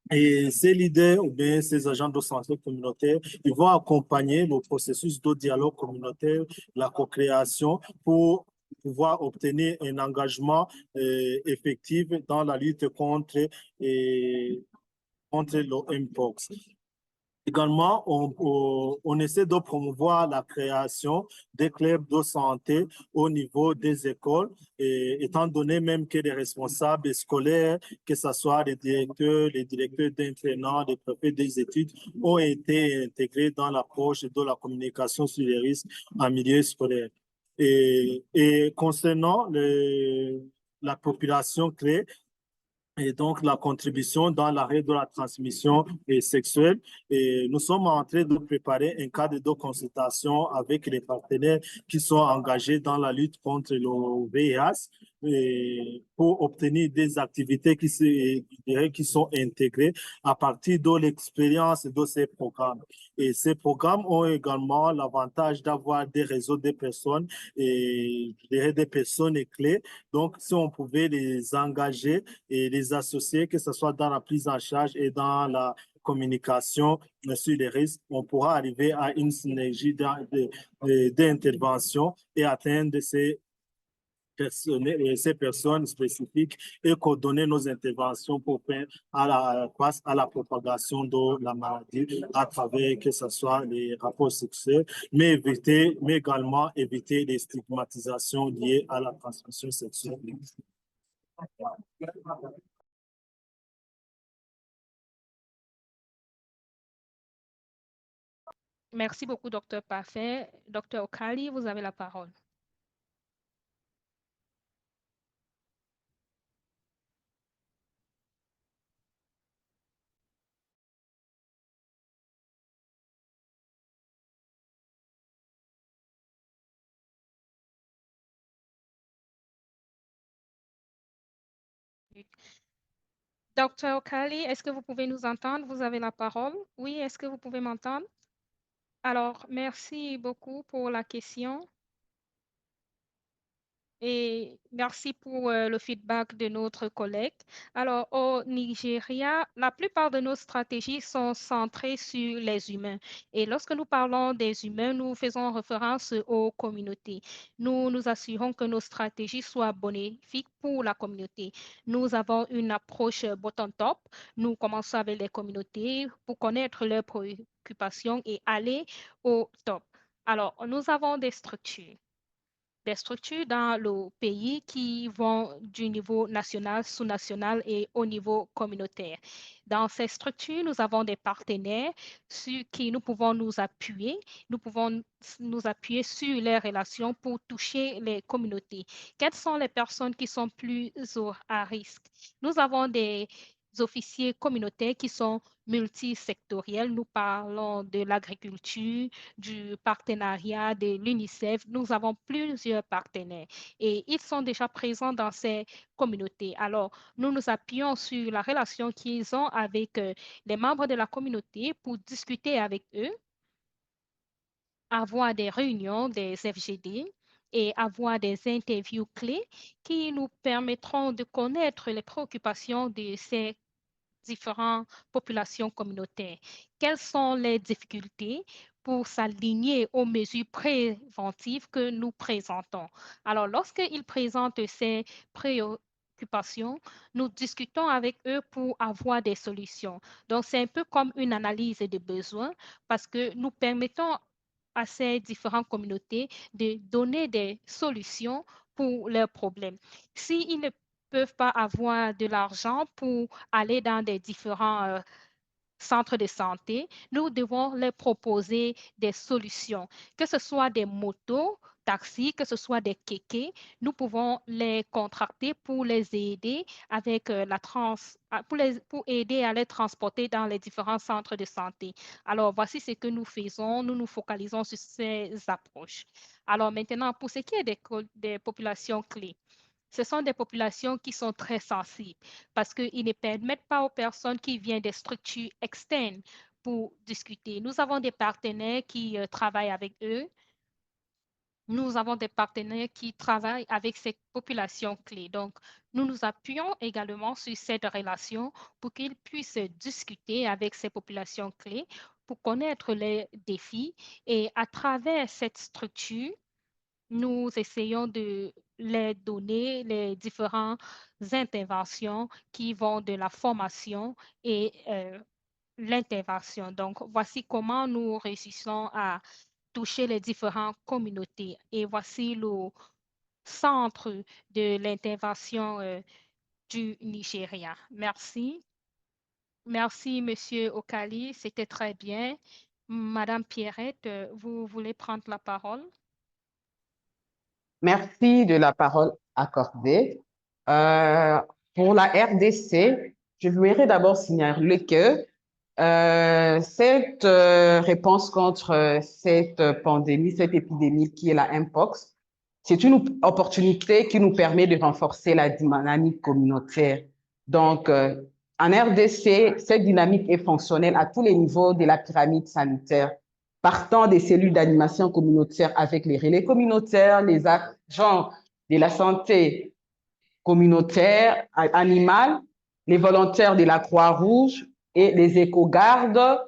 Et ces leaders ou bien ces agents de santé communautaire, ils vont accompagner le processus de dialogue communautaire, la co-création pour pouvoir obtenir un engagement effectif dans la lutte contre le Mpox. Également, on essaie de promouvoir la création des clubs de santé au niveau des écoles, et étant donné même que les responsables scolaires, que ce soit les directeurs d'internat, les préfets des études, ont été intégrés dans l'approche de la communication sur les risques en milieu scolaire. Et concernant la population clé, et donc la contribution dans l'arrêt de la transmission sexuelle. Et nous sommes en train de préparer un cadre de consultation avec les partenaires qui sont engagés dans la lutte contre le VIH et pour obtenir des activités qui sont intégrées à partir de l'expérience de ces programmes. Et ces programmes ont également l'avantage d'avoir des réseaux de personnes et des personnes clés. Donc, si on pouvait les engager et les associer, que ce soit dans la prise en charge et dans la communication sur les risques, on pourra arriver à une synergie d'intervention et atteindre ces personnes spécifiques et coordonner nos interventions pour faire face à la propagation de la maladie à travers que ce soit les rapports sexuels, mais également éviter les stigmatisations liées à la transmission sexuelle. Merci beaucoup, Dr. Parfait. Dr. Okali, vous avez la parole. Dr. Okali, est-ce que vous pouvez nous entendre? Vous avez la parole. Oui, est-ce que vous pouvez m'entendre? Alors, merci beaucoup pour la question. Et merci pour le feedback de notre collègue. Alors, au Nigeria, la plupart de nos stratégies sont centrées sur les humains. Et lorsque nous parlons des humains, nous faisons référence aux communautés. Nous nous assurons que nos stratégies soient bénéfiques pour la communauté. Nous avons une approche bottom-top. Nous commençons avec les communautés pour connaître leurs préoccupations et aller au top. Alors, nous avons des structures dans le pays qui vont du niveau national, sous-national et au niveau communautaire. Dans ces structures, nous avons des partenaires sur qui nous pouvons nous appuyer. Nous pouvons nous appuyer sur les relations pour toucher les communautés. Quelles sont les personnes qui sont plus à risque? Nous avons des officiers communautaires qui sont multisectoriels. Nous parlons de l'agriculture, du partenariat de l'UNICEF. Nous avons plusieurs partenaires et ils sont déjà présents dans ces communautés. Alors, nous nous appuyons sur la relation qu'ils ont avec les membres de la communauté pour discuter avec eux, avoir des réunions des FGD et avoir des interviews clés qui nous permettront de connaître les préoccupations de ces différentes populations communautaires. Quelles sont les difficultés pour s'aligner aux mesures préventives que nous présentons? Alors, lorsqu'ils présentent ces préoccupations, nous discutons avec eux pour avoir des solutions. Donc, c'est un peu comme une analyse de besoins parce que nous permettons à ces différentes communautés de donner des solutions pour leurs problèmes. S'ils ne peuvent pas avoir de l'argent pour aller dans des différents centres de santé, nous devons leur proposer des solutions, que ce soit des motos, taxis, que ce soit des kékés, nous pouvons les contracter pour les aider avec pour aider à les transporter dans les différents centres de santé. Alors, voici ce que nous faisons. Nous nous focalisons sur ces approches. Alors maintenant, pour ce qui est des populations clés, ce sont des populations qui sont très sensibles parce qu'ils ne permettent pas aux personnes qui viennent des structures externes pour discuter. Nous avons des partenaires qui travaillent avec eux. Nous avons des partenaires qui travaillent avec ces populations clés. Donc, nous nous appuyons également sur cette relation pour qu'ils puissent discuter avec ces populations clés pour connaître les défis. Et à travers cette structure, nous essayons de les donner les différentes interventions qui vont de la formation et l'intervention. Donc, voici comment nous réussissons à toucher les différentes communautés. Et voici le centre de l'intervention du Nigeria. Merci. Merci, Monsieur Okali. C'était très bien. Madame Pierrette, vous voulez prendre la parole? Merci de la parole accordée. Pour la RDC, je voudrais d'abord signaler que cette réponse contre cette pandémie, cette épidémie qui est la Mpox, c'est une opportunité qui nous permet de renforcer la dynamique communautaire. Donc, en RDC, cette dynamique est fonctionnelle à tous les niveaux de la pyramide sanitaire, partant des cellules d'animation communautaire avec les relais communautaires, les agents de la santé communautaire, animale, les volontaires de la Croix-Rouge et les éco-gardes.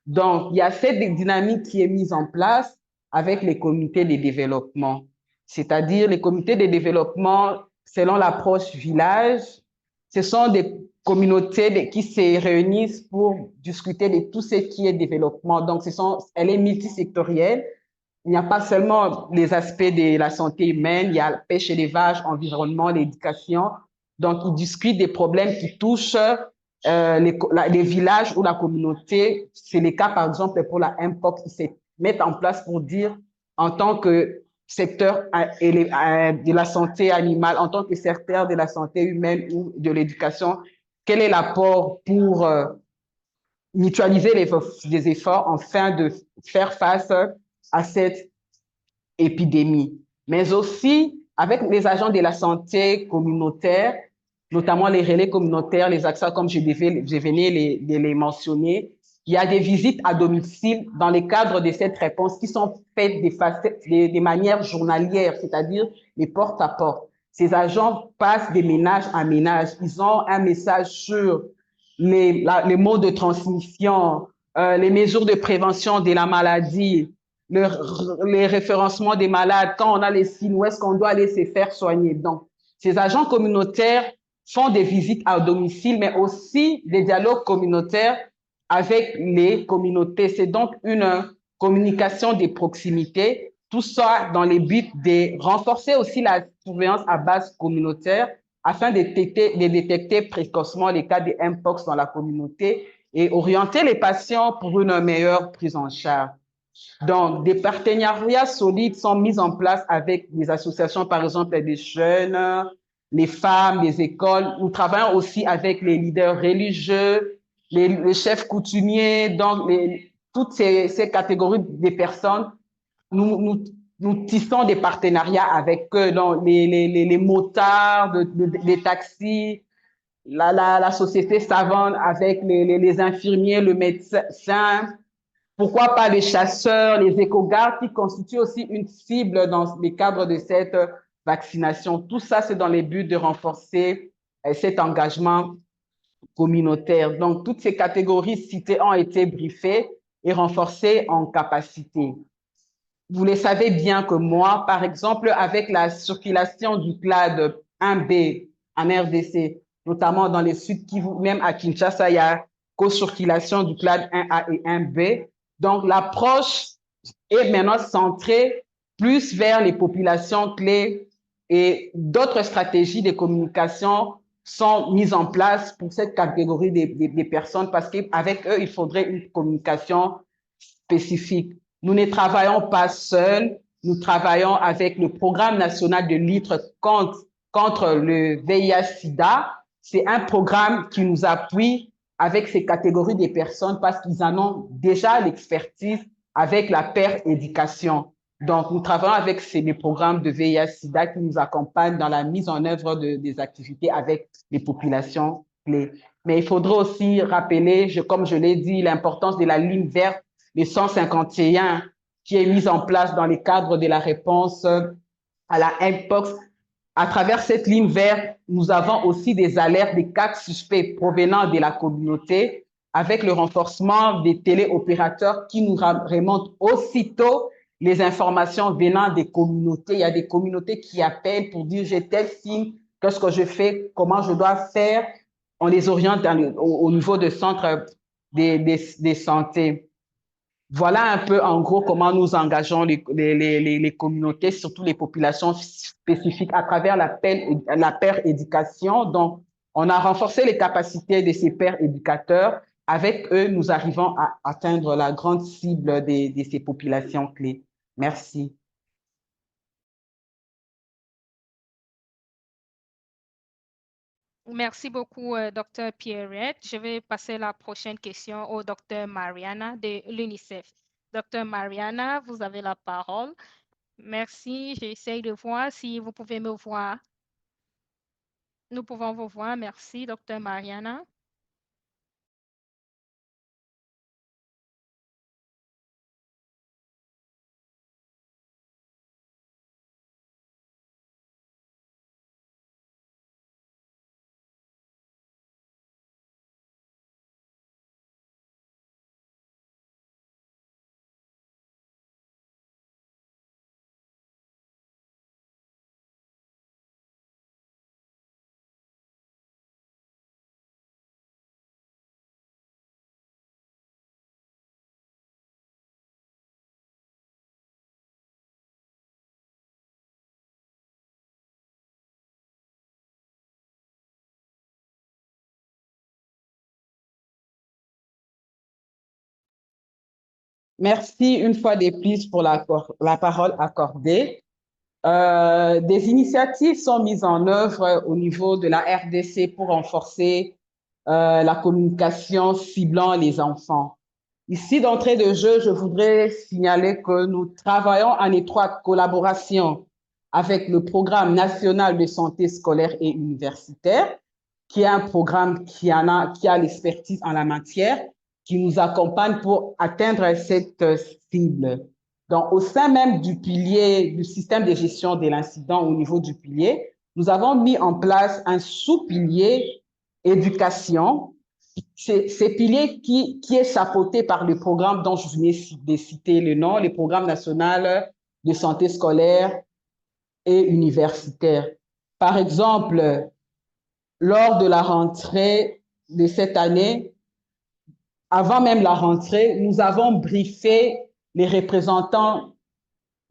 Donc, il y a cette dynamique qui est mise en place avec les comités de développement, c'est-à-dire les comités de développement selon l'approche village. Ce sont des communautés qui se réunissent pour discuter de tout ce qui est développement. Donc, elle est multisectorielle. Il n'y a pas seulement les aspects de la santé humaine, il y a la pêche et l'élevage, environnement, l'éducation. Donc, ils discutent des problèmes qui touchent les villages ou la communauté. C'est le cas, par exemple, pour la Mpox, ils se mettent en place pour dire, en tant que secteur de la santé animale, en tant que secteur de la santé humaine ou de l'éducation, quel est l'apport pour mutualiser les efforts afin de faire face à cette épidémie, mais aussi avec les agents de la santé communautaire, notamment les relais communautaires, les AXA, comme je venais de les mentionner. Il y a des visites à domicile dans le cadre de cette réponse qui sont faites de manière journalière, c'est-à-dire les porte à porte. Ces agents passent de ménage en ménage. Ils ont un message sur les modes de transmission, les mesures de prévention de la maladie, les référencements des malades, quand on a les signes, où est-ce qu'on doit aller se faire soigner. Donc, ces agents communautaires font des visites à domicile, mais aussi des dialogues communautaires avec les communautés. C'est donc une communication de proximité, tout ça dans le but de renforcer aussi la surveillance à base communautaire afin de détecter précocement les cas de Mpox dans la communauté et orienter les patients pour une meilleure prise en charge. Donc, des partenariats solides sont mis en place avec des associations, par exemple, des jeunes, les femmes, les écoles. Nous travaillons aussi avec les leaders religieux, les chefs coutumiers, donc toutes ces catégories de personnes. Nous tissons des partenariats avec eux, donc les motards, les taxis, la société savante avec les infirmiers, le médecin, pourquoi pas les chasseurs, les éco-gardes qui constituent aussi une cible dans le cadre de cette vaccination. Tout ça, c'est dans les buts de renforcer cet engagement communautaire. Donc, toutes ces catégories citées ont été briefées et renforcées en capacité. Vous le savez bien que moi, par exemple, avec la circulation du clade 1B en RDC, notamment dans les Sud Kivu, même à Kinshasa, il y a co-circulation du clade 1A et 1B. Donc, l'approche est maintenant centrée plus vers les populations clés et d'autres stratégies de communication sont mises en place pour cette catégorie des personnes parce qu'avec eux, il faudrait une communication spécifique. Nous ne travaillons pas seuls, nous travaillons avec le Programme national de lutte contre le VIH-Sida. C'est un programme qui nous appuie avec ces catégories de personnes parce qu'ils en ont déjà l'expertise avec la paire éducation. Donc, nous travaillons avec les programmes de VIH-Sida qui nous accompagnent dans la mise en œuvre des activités avec les populations clés. Mais il faudra aussi rappeler, comme je l'ai dit, l'importance de la ligne verte, le 151, qui est mise en place dans le cadre de la réponse à la Mpox. À travers cette ligne verte, nous avons aussi des alertes des cas suspects provenant de la communauté avec le renforcement des téléopérateurs qui nous remontent aussitôt les informations venant des communautés. Il y a des communautés qui appellent pour dire j'ai tel signe, qu'est-ce que je fais, comment je dois faire. On les oriente au niveau de centres de santé. Voilà un peu en gros comment nous engageons les communautés, surtout les populations spécifiques à travers la paire éducation. Donc, on a renforcé les capacités de ces pairs éducateurs. Avec eux, nous arrivons à atteindre la grande cible de ces populations clés. Merci. Merci beaucoup, Dr. Pierrette. Je vais passer la prochaine question au Dr. Mariana de l'UNICEF. Dr. Mariana, vous avez la parole. Merci. J'essaie de voir si vous pouvez me voir. Nous pouvons vous voir. Merci, Dr. Mariana. Merci une fois de plus pour la parole accordée. Des initiatives sont mises en œuvre au niveau de la RDC pour renforcer la communication ciblant les enfants. Ici, d'entrée de jeu, je voudrais signaler que nous travaillons en étroite collaboration avec le Programme national de santé scolaire et universitaire, qui est un programme qui a l'expertise en la matière, qui nous accompagne pour atteindre cette cible. Donc, au sein même du pilier, du système de gestion de l'incident au niveau du pilier, nous avons mis en place un sous-pilier éducation. C'est pilier qui est chapeauté par le programme dont je venais de citer le nom, le programme national de santé scolaire et universitaire. Par exemple, lors de la rentrée de cette année, avant même la rentrée, nous avons briefé les représentants,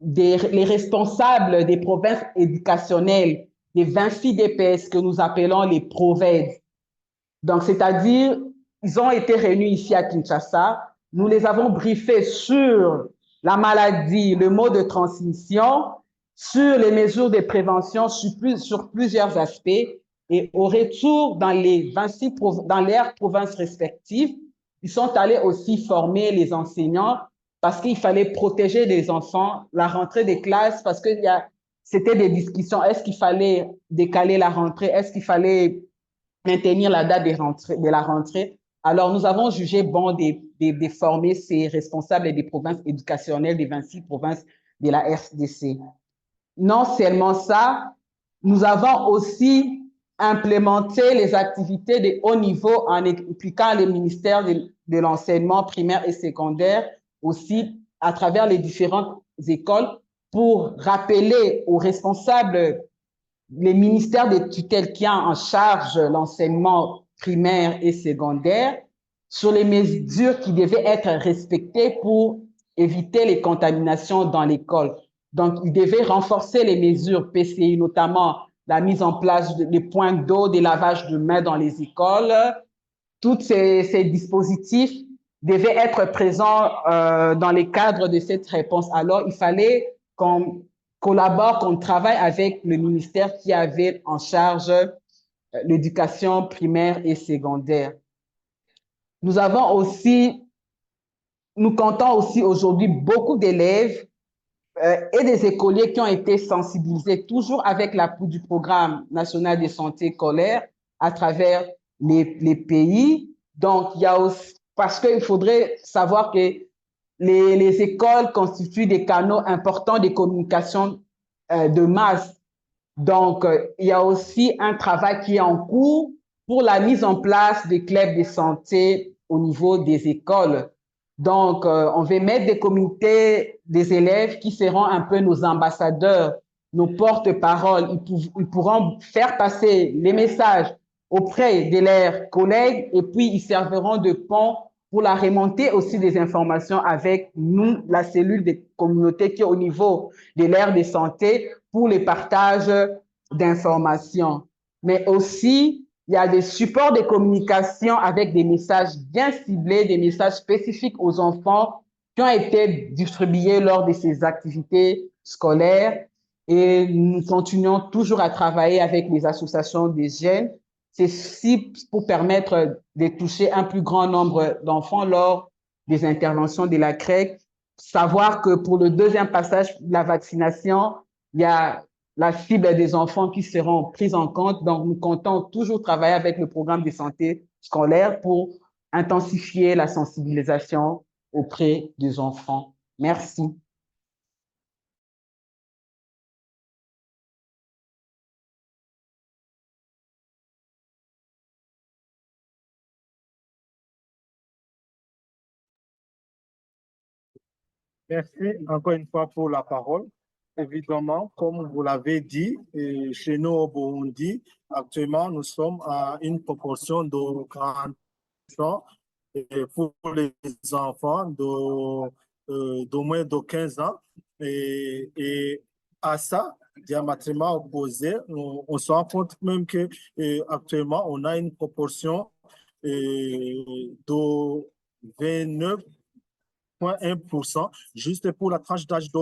les responsables des provinces éducationnelles, des 26 DPS que nous appelons les PROVED. Donc, c'est-à-dire, ils ont été réunis ici à Kinshasa. Nous les avons briefés sur la maladie, le mode de transmission sur les mesures de prévention sur plusieurs aspects. Et au retour dans les 26 dans leurs provinces respectives, ils sont allés aussi former les enseignants parce qu'il fallait protéger les enfants, la rentrée des classes, parce que c'était des discussions. Est-ce qu'il fallait décaler la rentrée? Est-ce qu'il fallait maintenir la date de la rentrée? Alors, nous avons jugé bon de former ces responsables des provinces éducationnelles des 26 provinces de la RDC. Non seulement ça, nous avons aussi implémenté les activités de haut niveau en impliquant les ministères de l'enseignement primaire et secondaire, aussi à travers les différentes écoles, pour rappeler aux responsables, les ministères de tutelle qui ont en charge l'enseignement primaire et secondaire, sur les mesures qui devaient être respectées pour éviter les contaminations dans l'école. Donc, ils devaient renforcer les mesures PCI, notamment la mise en place des points d'eau, des lavages de mains dans les écoles. Tous ces dispositifs devaient être présents dans les cadres de cette réponse. Alors, il fallait qu'on collabore, qu'on travaille avec le ministère qui avait en charge l'éducation primaire et secondaire. Nous avons aussi, nous comptons aussi aujourd'hui beaucoup d'élèves et des écoliers qui ont été sensibilisés, toujours avec l'appui du Programme national de santé scolaire à travers les pays. Donc, il y a aussi, parce qu'il faudrait savoir que les écoles constituent des canaux importants de communication de masse. Donc, il y a aussi un travail qui est en cours pour la mise en place des clubs de santé au niveau des écoles. Donc, on va mettre des comités des élèves qui seront un peu nos ambassadeurs, nos porte-paroles. Ils pourront faire passer les messages auprès de leurs collègues et puis ils serviront de pont pour la remontée aussi des informations avec nous, la cellule des communautés qui est au niveau de l'aire de santé pour les partages d'informations. Mais aussi, il y a des supports de communication avec des messages bien ciblés, des messages spécifiques aux enfants qui ont été distribués lors de ces activités scolaires. Et nous continuons toujours à travailler avec les associations des jeunes. C'est pour permettre de toucher un plus grand nombre d'enfants lors des interventions de la CREC. Savoir que pour le deuxième passage de la vaccination, il y a la cible des enfants qui seront prises en compte. Donc, nous comptons toujours travailler avec le programme de santé scolaire pour intensifier la sensibilisation auprès des enfants. Merci. Merci encore une fois pour la parole. Évidemment, comme vous l'avez dit, chez nous au Burundi, actuellement, nous sommes à une proportion de 40% pour les enfants d'au moins de 15 ans. Et à ça, diamétralement opposé, on se rend compte même que actuellement, on a une proportion de 29,1% juste pour la tranche d'âge de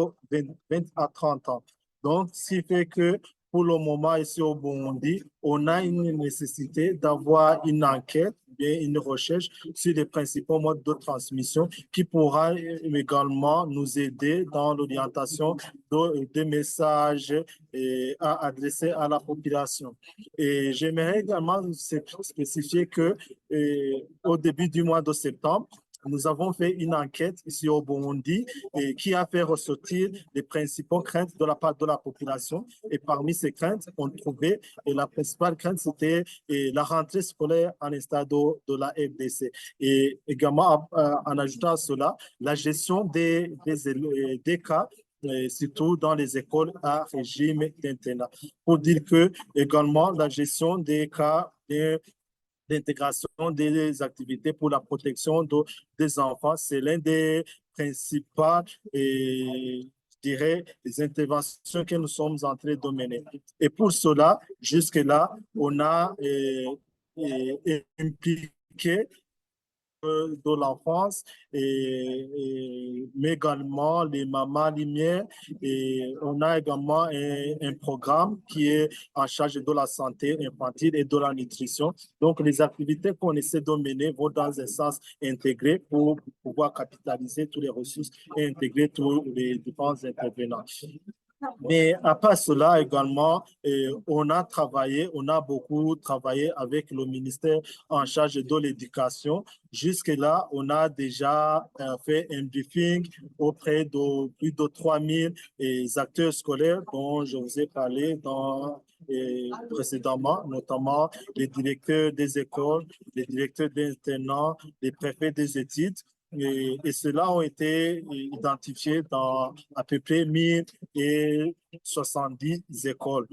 20 à 30 ans. Donc, ce qui fait que pour le moment, ici au Burundi, on a une nécessité d'avoir une enquête, bien une recherche sur les principaux modes de transmission qui pourra également nous aider dans l'orientation des messages à adresser à la population. Et j'aimerais également spécifier que au début du mois de septembre, nous avons fait une enquête ici au Burundi qui a fait ressortir les principaux craintes de la part de la population. Et parmi ces craintes, on trouvait, et la principale crainte, c'était la rentrée scolaire en stade de la FDC. Et également, en ajoutant à cela, la gestion des cas surtout dans les écoles à régime d'internat. Pour dire que, également, la gestion des cas d'intégration des activités pour la protection des enfants, c'est l'un des principaux, je dirais, les interventions que nous sommes en train de mener. Et pour cela, jusque-là, on a impliqué de l'enfance, mais également les mamans lumière. Et on a également un programme qui est en charge de la santé infantile et de la nutrition. Donc, les activités qu'on essaie de mener vont dans un sens intégré pour pouvoir capitaliser toutes les ressources et intégrer tous les différents intervenants. Mais à part cela également, on a beaucoup travaillé avec le ministère en charge de l'éducation. Jusque-là, on a déjà fait un briefing auprès de plus de 3000 acteurs scolaires dont je vous ai parlé précédemment, notamment les directeurs des écoles, les directeurs d'internat, les préfets des études. Et ceux-là ont été identifiés dans à peu près 1070 écoles,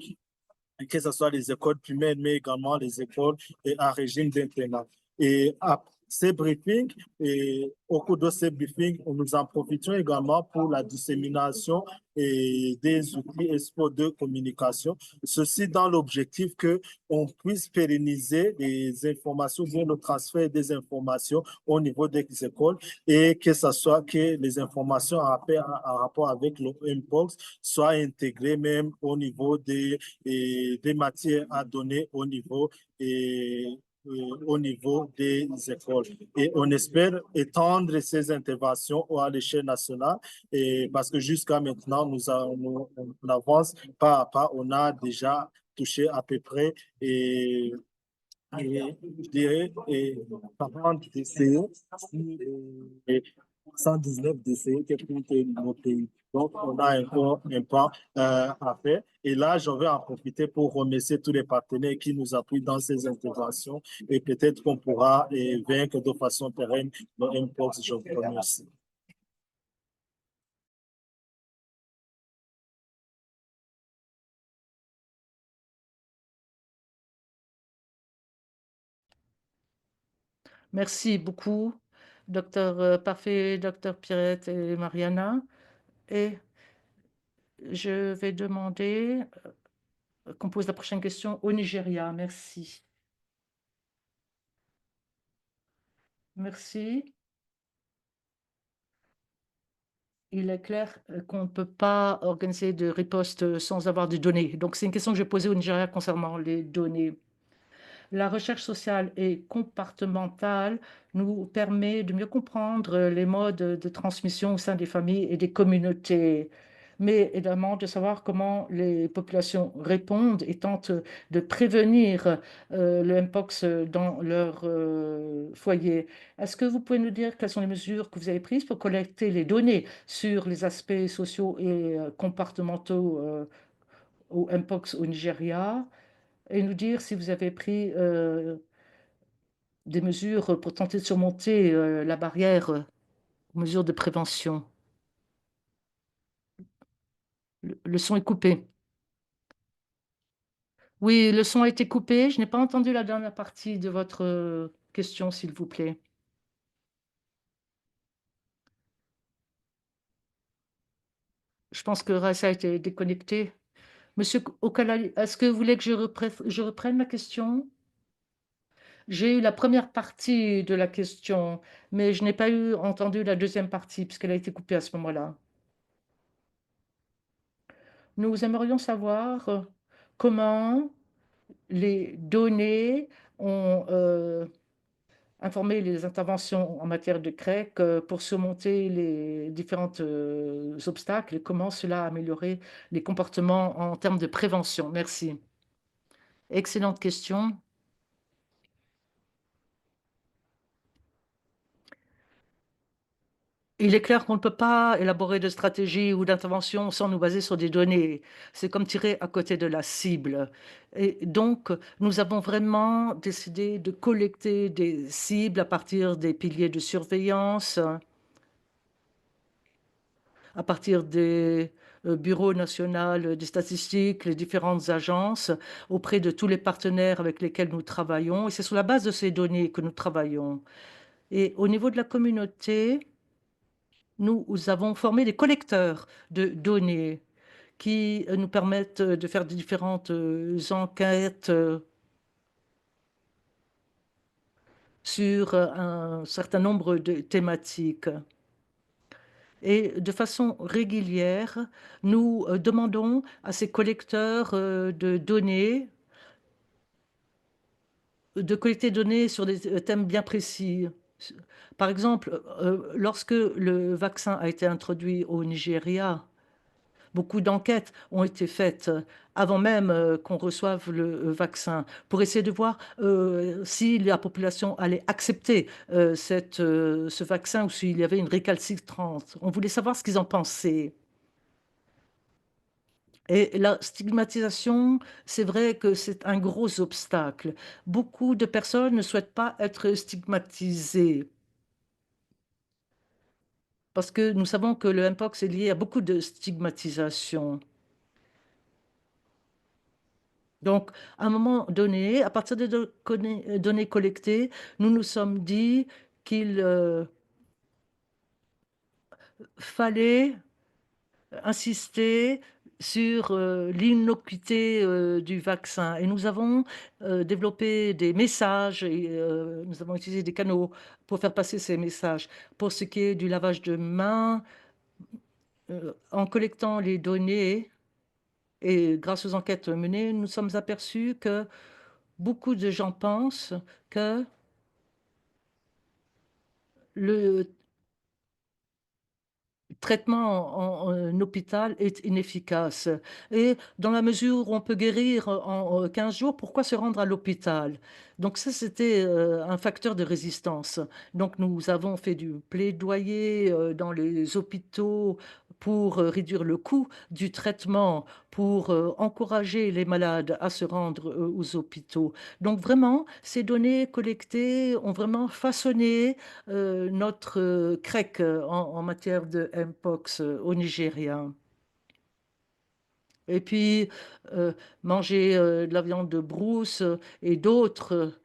que ce soit les écoles primaires, mais également les écoles à régime d'internat. Et à ces briefings, et au cours de ces briefings, nous en profitons également pour la dissémination des outils et sports de communication. Ceci dans l'objectif qu'on puisse pérenniser les informations, bien le transfert des informations au niveau des écoles et que ce soit que les informations en rapport avec le Mpox soient intégrées même au niveau des matières à donner au niveau des écoles. Et on espère étendre ces interventions à l'échelle nationale parce que jusqu'à maintenant, on avance pas à pas. On a déjà touché à peu près je dirais 40 DCE et 119 DCE qui comptent nos pays. Donc, on a encore un pas à faire. Et là, je vais en profiter pour remercier tous les partenaires qui nous appuient dans ces interventions et peut-être qu'on pourra vaincre de façon pérenne le Mpox. Je vous remercie. Merci beaucoup, docteur Parfait, docteur Pierrette et Mariana. Et je vais demander qu'on pose la prochaine question au Nigeria. Merci. Merci. Il est clair qu'on ne peut pas organiser de riposte sans avoir des données. Donc, c'est une question que j'ai posée au Nigeria concernant les données. La recherche sociale et comportementale nous permet de mieux comprendre les modes de transmission au sein des familles et des communautés, mais également de savoir comment les populations répondent et tentent de prévenir le Mpox dans leur foyer. Est-ce que vous pouvez nous dire quelles sont les mesures que vous avez prises pour collecter les données sur les aspects sociaux et comportementaux au Mpox au Nigeria? Et nous dire si vous avez pris des mesures pour tenter de surmonter la barrière aux mesures de prévention. Le son est coupé. Oui, le son a été coupé. Je n'ai pas entendu la dernière partie de votre question, s'il vous plaît. Je pense que Raissa a été déconnecté. Monsieur Okalali, est-ce que vous voulez que je reprenne la question? J'ai eu la première partie de la question, mais je n'ai pas entendu la deuxième partie puisqu'elle a été coupée à ce moment-là. Nous aimerions savoir comment les données ont informé les interventions en matière de CREC pour surmonter les différents obstacles et comment cela a amélioré les comportements en termes de prévention. Merci. Excellente question. Il est clair qu'on ne peut pas élaborer de stratégie ou d'intervention sans nous baser sur des données. C'est comme tirer à côté de la cible. Et donc, nous avons vraiment décidé de collecter des cibles à partir des piliers de surveillance, à partir des bureaux nationaux des statistiques, les différentes agences, auprès de tous les partenaires avec lesquels nous travaillons. Et c'est sur la base de ces données que nous travaillons. Et au niveau de la communauté, nous avons formé des collecteurs de données qui nous permettent de faire des différentes enquêtes sur un certain nombre de thématiques. Et de façon régulière, nous demandons à ces collecteurs de données, de collecter des données sur des thèmes bien précis. Par exemple, lorsque le vaccin a été introduit au Nigeria, beaucoup d'enquêtes ont été faites avant même qu'on reçoive le vaccin pour essayer de voir si la population allait accepter ce vaccin ou s'il y avait une récalcitrance. On voulait savoir ce qu'ils en pensaient. Et la stigmatisation, c'est vrai que c'est un gros obstacle. Beaucoup de personnes ne souhaitent pas être stigmatisées parce que nous savons que le Mpox est lié à beaucoup de stigmatisation. Donc, à un moment donné, à partir des données collectées, nous nous sommes dit qu'il fallait insister sur l'innocuité du vaccin. Et nous avons développé des messages et nous avons utilisé des canaux pour faire passer ces messages. Pour ce qui est du lavage de mains, en collectant les données et grâce aux enquêtes menées, nous sommes aperçus que beaucoup de gens pensent que le traitement en hôpital est inefficace. Et dans la mesure où on peut guérir en 15 jours, pourquoi se rendre à l'hôpital? Donc ça, c'était un facteur de résistance. Donc nous avons fait du plaidoyer dans les hôpitaux pour réduire le coût du traitement, pour encourager les malades à se rendre aux hôpitaux. Donc vraiment, ces données collectées ont vraiment façonné notre CREC en matière de Mpox au Nigeria. Et puis, manger de la viande de brousse et d'autres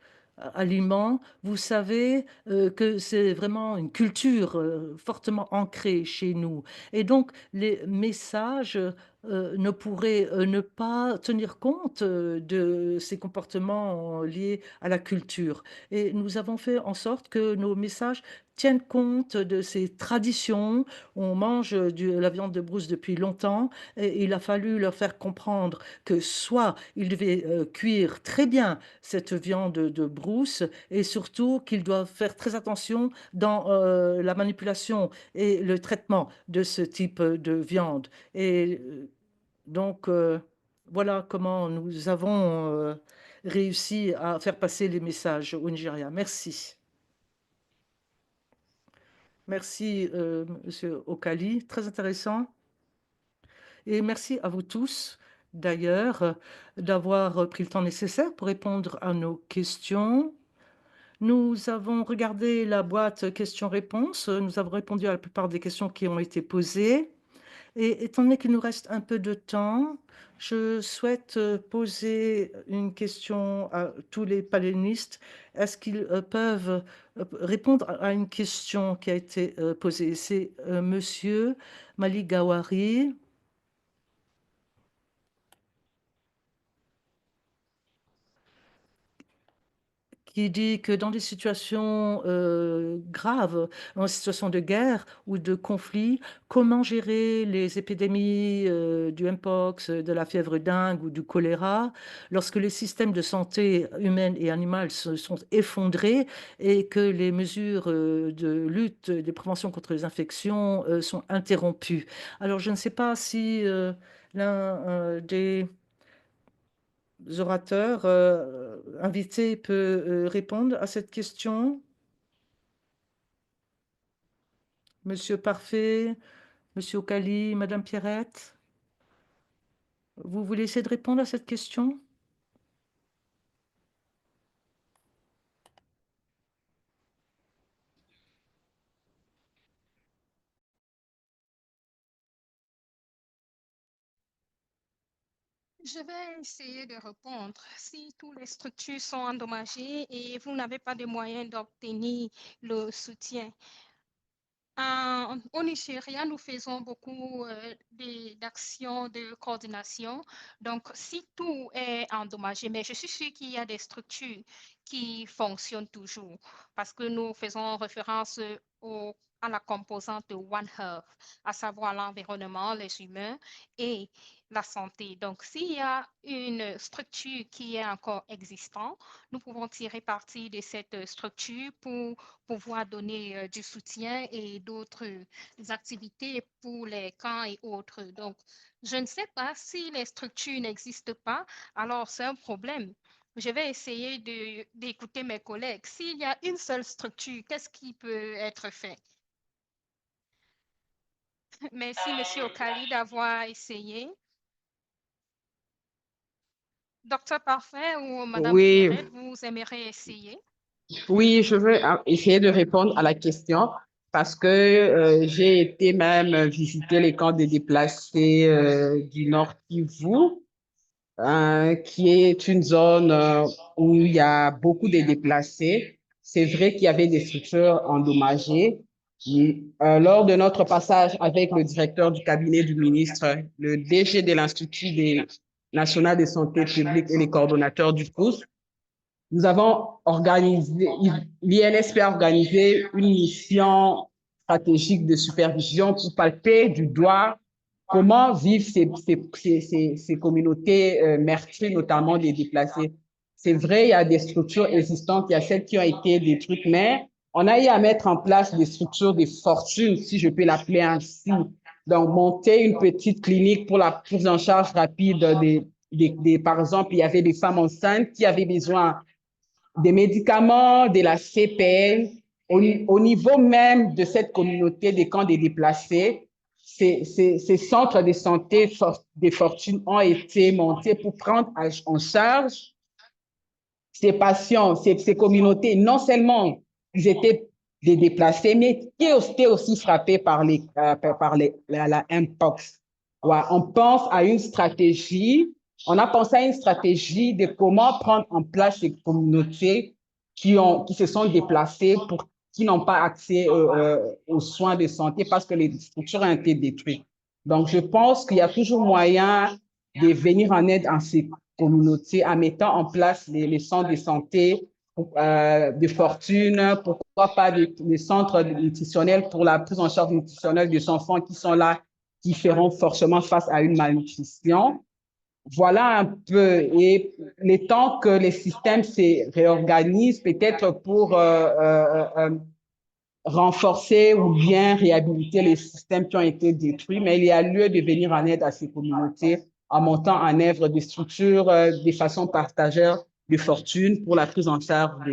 aliments, vous savez que c'est vraiment une culture fortement ancrée chez nous. Et donc, les messages ne pourraient ne pas tenir compte de ces comportements liés à la culture. Et nous avons fait en sorte que nos messages tiennent compte de ces traditions. On mange de la viande de brousse depuis longtemps et il a fallu leur faire comprendre que soit ils devaient cuire très bien cette viande de brousse et surtout qu'ils doivent faire très attention dans la manipulation et le traitement de ce type de viande. Et donc, voilà comment nous avons réussi à faire passer les messages au Nigeria. Merci. Merci, Monsieur Okali. Très intéressant. Et merci à vous tous, d'ailleurs, d'avoir pris le temps nécessaire pour répondre à nos questions. Nous avons regardé la boîte questions-réponses. Nous avons répondu à la plupart des questions qui ont été posées. Et étant donné qu'il nous reste un peu de temps, je souhaite poser une question à tous les panélistes. Est-ce qu'ils peuvent répondre à une question qui a été posée? C'est Monsieur Maligawari. Qui dit que dans des situations graves, dans des situations de guerre ou de conflit, comment gérer les épidémies du Mpox, de la fièvre dingue ou du choléra, lorsque les systèmes de santé humaine et animale se sont effondrés et que les mesures de lutte, de prévention contre les infections sont interrompues. Alors, je ne sais pas si l'un des orateurs invités peut répondre à cette question. Monsieur Parfait, Monsieur Okali, Madame Pierrette, vous voulez essayer de répondre à cette question? Je vais essayer de répondre. Si toutes les structures sont endommagées et vous n'avez pas de moyens d'obtenir le soutien, Au Nigeria, nous faisons beaucoup d'actions de coordination. Donc, si tout est endommagé, mais je suis sûre qu'il y a des structures qui fonctionnent toujours parce que nous faisons référence à la composante de One Health, à savoir l'environnement, les humains et la santé. Donc, s'il y a une structure qui est encore existante, nous pouvons tirer parti de cette structure pour pouvoir donner du soutien et d'autres activités pour les camps et autres. Donc, je ne sais pas si les structures n'existent pas, alors c'est un problème. Je vais essayer d'écouter mes collègues. S'il y a une seule structure, qu'est-ce qui peut être fait? Merci, Monsieur Okali, d'avoir essayé. Docteur Parfait ou Madame Oui, Pierrette, vous aimeriez essayer? oui, je veux essayer de répondre à la question parce que j'ai été même visiter les camps des déplacés du Nord Kivu, qui est une zone où il y a beaucoup de déplacés. C'est vrai qu'il y avait des structures endommagées. Lors de notre passage avec le directeur du cabinet du ministre, le DG de l'Institut national de santé publique et les coordonnateurs du COUS, nous avons organisé, l'INSP a organisé une mission stratégique de supervision pour palper du doigt comment vivent ces communautés meurtries, notamment des déplacés. C'est vrai, il y a des structures existantes, il y a celles qui ont été détruites, mais on a eu à mettre en place des structures de fortune, si je peux l'appeler ainsi. Donc, monter une petite clinique pour la prise en charge rapide par exemple, il y avait des femmes enceintes qui avaient besoin des médicaments, de la CPN, au niveau même de cette communauté des camps des déplacés, ces centres de santé des fortunes ont été montés pour prendre en charge ces patients, ces communautés. Non seulement ils étaient des déplacés, mais qui étaient aussi frappés par la Mpox. Ouais, on pense à une stratégie, on a pensé à une stratégie de comment prendre en place ces communautés qui se sont déplacées qui n'ont pas accès aux soins de santé parce que les structures ont été détruites. Donc, je pense qu'il y a toujours moyen de venir en aide à ces communautés en mettant en place les centres de santé de fortune, pourquoi pas des centres nutritionnels pour la prise en charge nutritionnelle des enfants qui sont là, qui feront forcément face à une malnutrition. Voilà un peu. Et le temps que les systèmes se réorganisent, peut-être pour renforcer ou bien réhabiliter les systèmes qui ont été détruits, mais il y a lieu de venir en aide à ces communautés en montant en œuvre des structures de façon partagée de fortune pour la prise en charge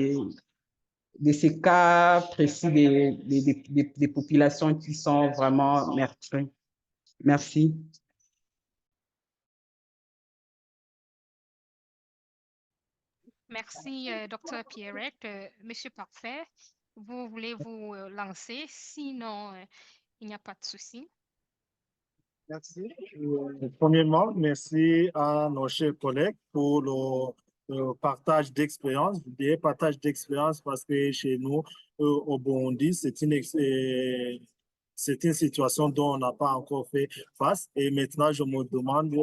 de ces cas précis des populations qui sont vraiment meurtries. Merci. Merci, Docteur Pierrette. Monsieur Parfait, vous voulez vous lancer? Sinon, il n'y a pas de souci. Merci. Premièrement, merci à nos chers collègues pour le partage d'expérience. Je dirais partage d'expérience parce que chez nous, au Burundi, c'est une situation dont on n'a pas encore fait face. Et maintenant, je me demande,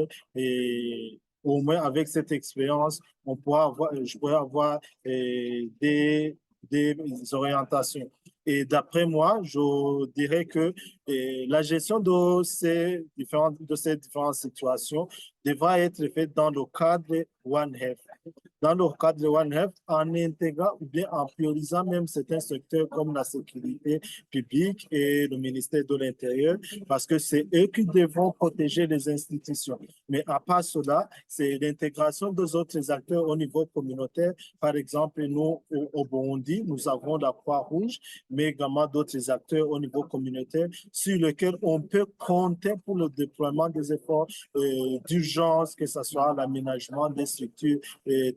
au moins avec cette expérience, je pourrais avoir des orientations. Et d'après moi, je dirais que la gestion de ces différentes situations devra être faite dans le cadre One Health. Dans le cadre de One Health, en intégrant ou bien en priorisant même certains secteurs comme la sécurité publique et le ministère de l'Intérieur, parce que c'est eux qui devront protéger les institutions. Mais à part cela, c'est l'intégration des autres acteurs au niveau communautaire. Par exemple, nous, au Burundi, nous avons la Croix-Rouge, mais également d'autres acteurs au niveau communautaire sur lesquels on peut compter pour le déploiement des efforts d'urgence, que ce soit l'aménagement des structures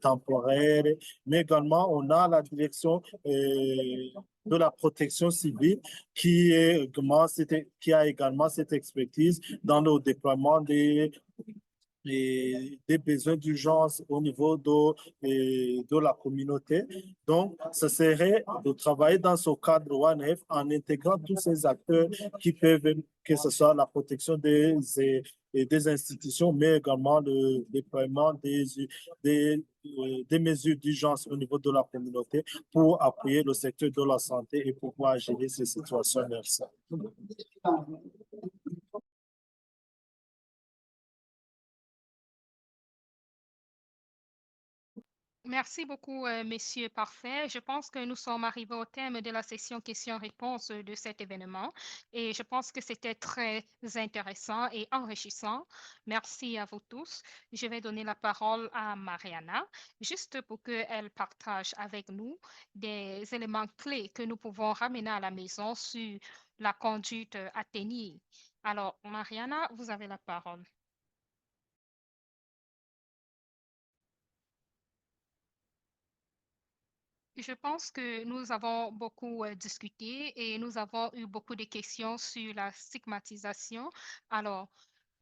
temporaires, mais également on a la direction de la protection civile qui a également cette expertise dans le déploiement et des besoins d'urgence au niveau de la communauté. Donc, ce serait de travailler dans ce cadre OneF en intégrant tous ces acteurs qui peuvent, que ce soit la protection des institutions, mais également le déploiement des mesures d'urgence au niveau de la communauté pour appuyer le secteur de la santé et pouvoir gérer ces situations. Merci. Merci beaucoup, Monsieur Parfait. Je pense que nous sommes arrivés au thème de la session questions-réponses de cet événement et je pense que c'était très intéressant et enrichissant. Merci à vous tous. Je vais donner la parole à Mariana, juste pour qu'elle partage avec nous des éléments clés que nous pouvons ramener à la maison sur la conduite à tenir. Alors, Mariana, vous avez la parole. Je pense que nous avons beaucoup discuté et nous avons eu beaucoup de questions sur la stigmatisation. Alors,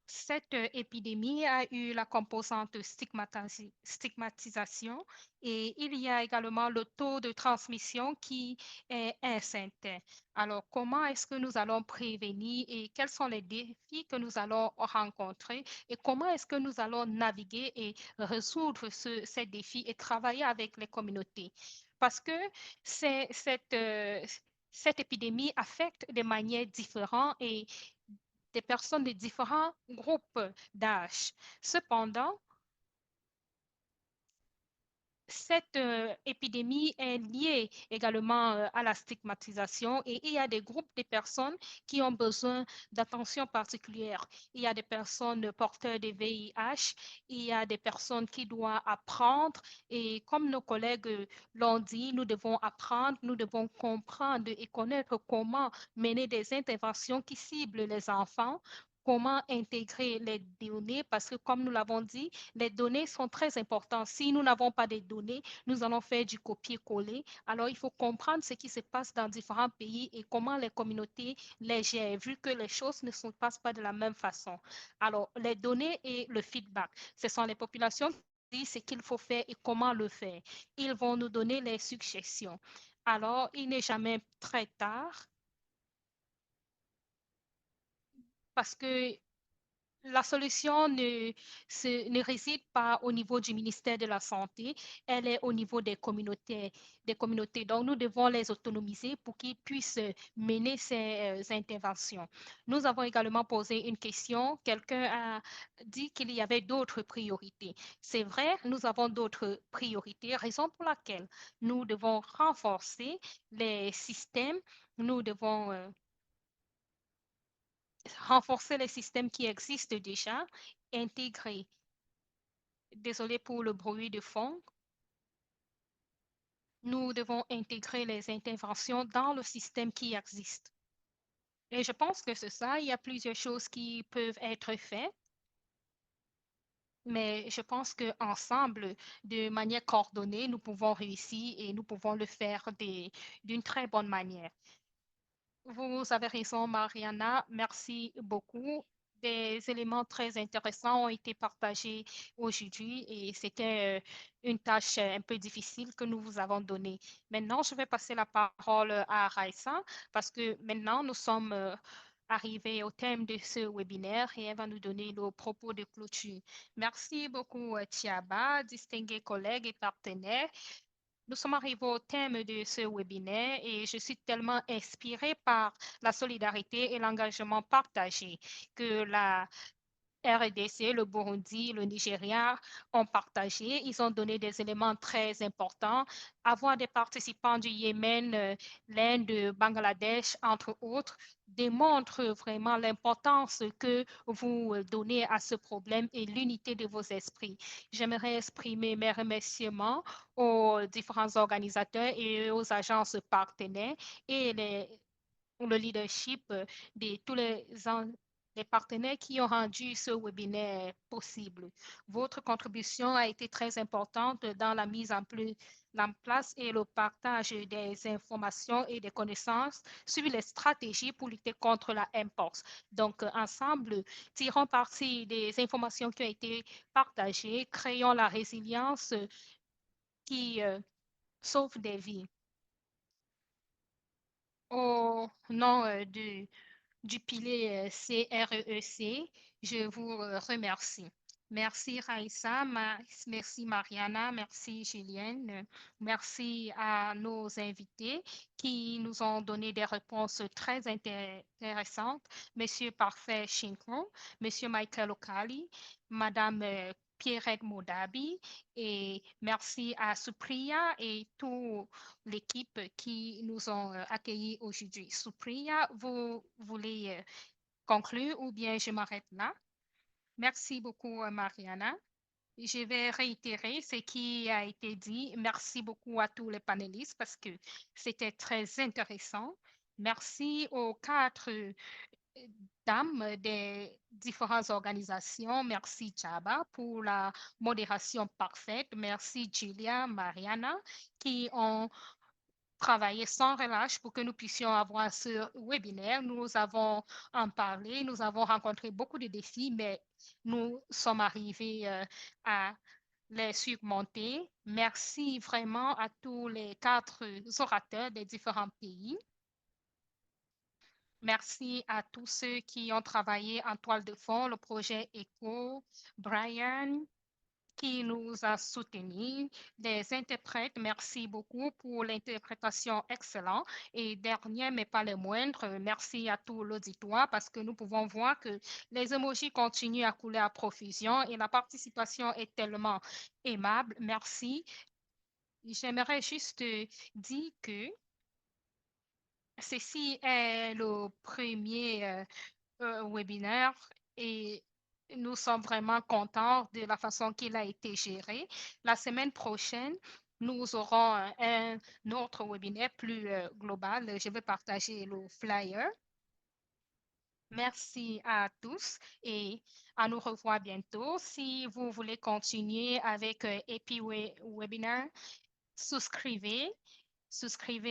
cette épidémie a eu la composante stigmatisation et il y a également le taux de transmission qui est incertain. Alors, comment est-ce que nous allons prévenir et quels sont les défis que nous allons rencontrer et comment est-ce que nous allons naviguer et résoudre ces défis et travailler avec les communautés? Parce que cette épidémie affecte de manière différente et des personnes de différents groupes d'âge. Cependant, cette épidémie est liée également à la stigmatisation et il y a des groupes de personnes qui ont besoin d'attention particulière. Il y a des personnes porteurs de VIH, il y a des personnes qui doivent apprendre et comme nos collègues l'ont dit, nous devons apprendre, nous devons comprendre et connaître comment mener des interventions qui ciblent les enfants, comment intégrer les données parce que comme nous l'avons dit, les données sont très importantes. Si nous n'avons pas de données, nous allons faire du copier-coller. Alors, il faut comprendre ce qui se passe dans différents pays et comment les communautés les gèrent, vu que les choses ne se passent pas de la même façon. Alors, les données et le feedback, ce sont les populations qui disent ce qu'il faut faire et comment le faire. Ils vont nous donner les suggestions. Alors, il n'est jamais très tard parce que la solution ne réside pas au niveau du ministère de la Santé, elle est au niveau des communautés, des communautés. Donc, nous devons les autonomiser pour qu'ils puissent mener ces interventions. Nous avons également posé une question. Quelqu'un a dit qu'il y avait d'autres priorités. C'est vrai, nous avons d'autres priorités, raison pour laquelle nous devons renforcer les systèmes, nous devons renforcer les systèmes qui existent déjà, intégrer, désolé pour le bruit de fond, nous devons intégrer les interventions dans le système qui existe. Et je pense que c'est ça, il y a plusieurs choses qui peuvent être faites, mais je pense qu'ensemble, de manière coordonnée, nous pouvons réussir et nous pouvons le faire d'une très bonne manière. Vous avez raison, Mariana. Merci beaucoup. Des éléments très intéressants ont été partagés aujourd'hui et c'était une tâche un peu difficile que nous vous avons donnée. Maintenant, je vais passer la parole à Raissa parce que maintenant, nous sommes arrivés au thème de ce webinaire et elle va nous donner nos propos de clôture. Merci beaucoup, Tiaba, distingués collègues et partenaires. Nous sommes arrivés au thème de ce webinaire et je suis tellement inspirée par la solidarité et l'engagement partagé que la RDC, le Burundi, le Nigeria ont partagé. Ils ont donné des éléments très importants. Avoir des participants du Yémen, l'Inde, Bangladesh, entre autres, démontre vraiment l'importance que vous donnez à ce problème et l'unité de vos esprits. J'aimerais exprimer mes remerciements aux différents organisateurs et aux agences partenaires et le leadership de tous les les partenaires qui ont rendu ce webinaire possible. Votre contribution a été très importante dans la mise en place et le partage des informations et des connaissances sur les stratégies pour lutter contre la mpox. Donc, ensemble, tirons parti des informations qui ont été partagées, créons la résilience qui sauve des vies. Au nom du pilier CREEC, je vous remercie. Merci Raïssa, merci Mariana, merci Julienne, merci à nos invités qui nous ont donné des réponses très intéressantes. Monsieur Parfait Shinkon, Monsieur Michael Okali, Madame Pierrette Modabi et merci à Supriya et toute l'équipe qui nous ont accueillis aujourd'hui. Supriya, vous voulez conclure ou bien je m'arrête là? Merci beaucoup, Mariana. Je vais réitérer ce qui a été dit. Merci beaucoup à tous les panélistes parce que c'était très intéressant. Merci aux quatre dames des différentes organisations. Merci, Chaba, pour la modération parfaite. Merci, Julia, Mariana, qui ont travaillé sans relâche pour que nous puissions avoir ce webinaire. Nous avons en parlé, nous avons rencontré beaucoup de défis, mais nous sommes arrivés à les surmonter. Merci vraiment à tous les quatre orateurs des différents pays. Merci à tous ceux qui ont travaillé en toile de fond, le projet ECHO, Brian, qui nous a soutenus, des interprètes, merci beaucoup pour l'interprétation excellente. Et dernier, mais pas le moindre, merci à tout l'auditoire parce que nous pouvons voir que les emojis continuent à couler à profusion et la participation est tellement aimable. Merci. J'aimerais juste dire que ceci est le premier webinaire et nous sommes vraiment contents de la façon qu'il a été géré. La semaine prochaine, nous aurons un autre webinaire plus global. Je vais partager le flyer. Merci à tous et à nous revoir bientôt. Si vous voulez continuer avec EPI Webinar, souscrivez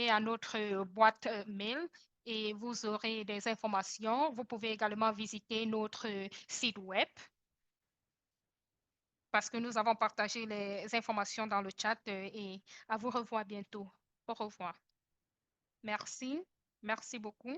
à notre boîte mail et vous aurez des informations. Vous pouvez également visiter notre site web parce que nous avons partagé les informations dans le chat et à vous revoir bientôt. Au revoir. Merci. Merci beaucoup.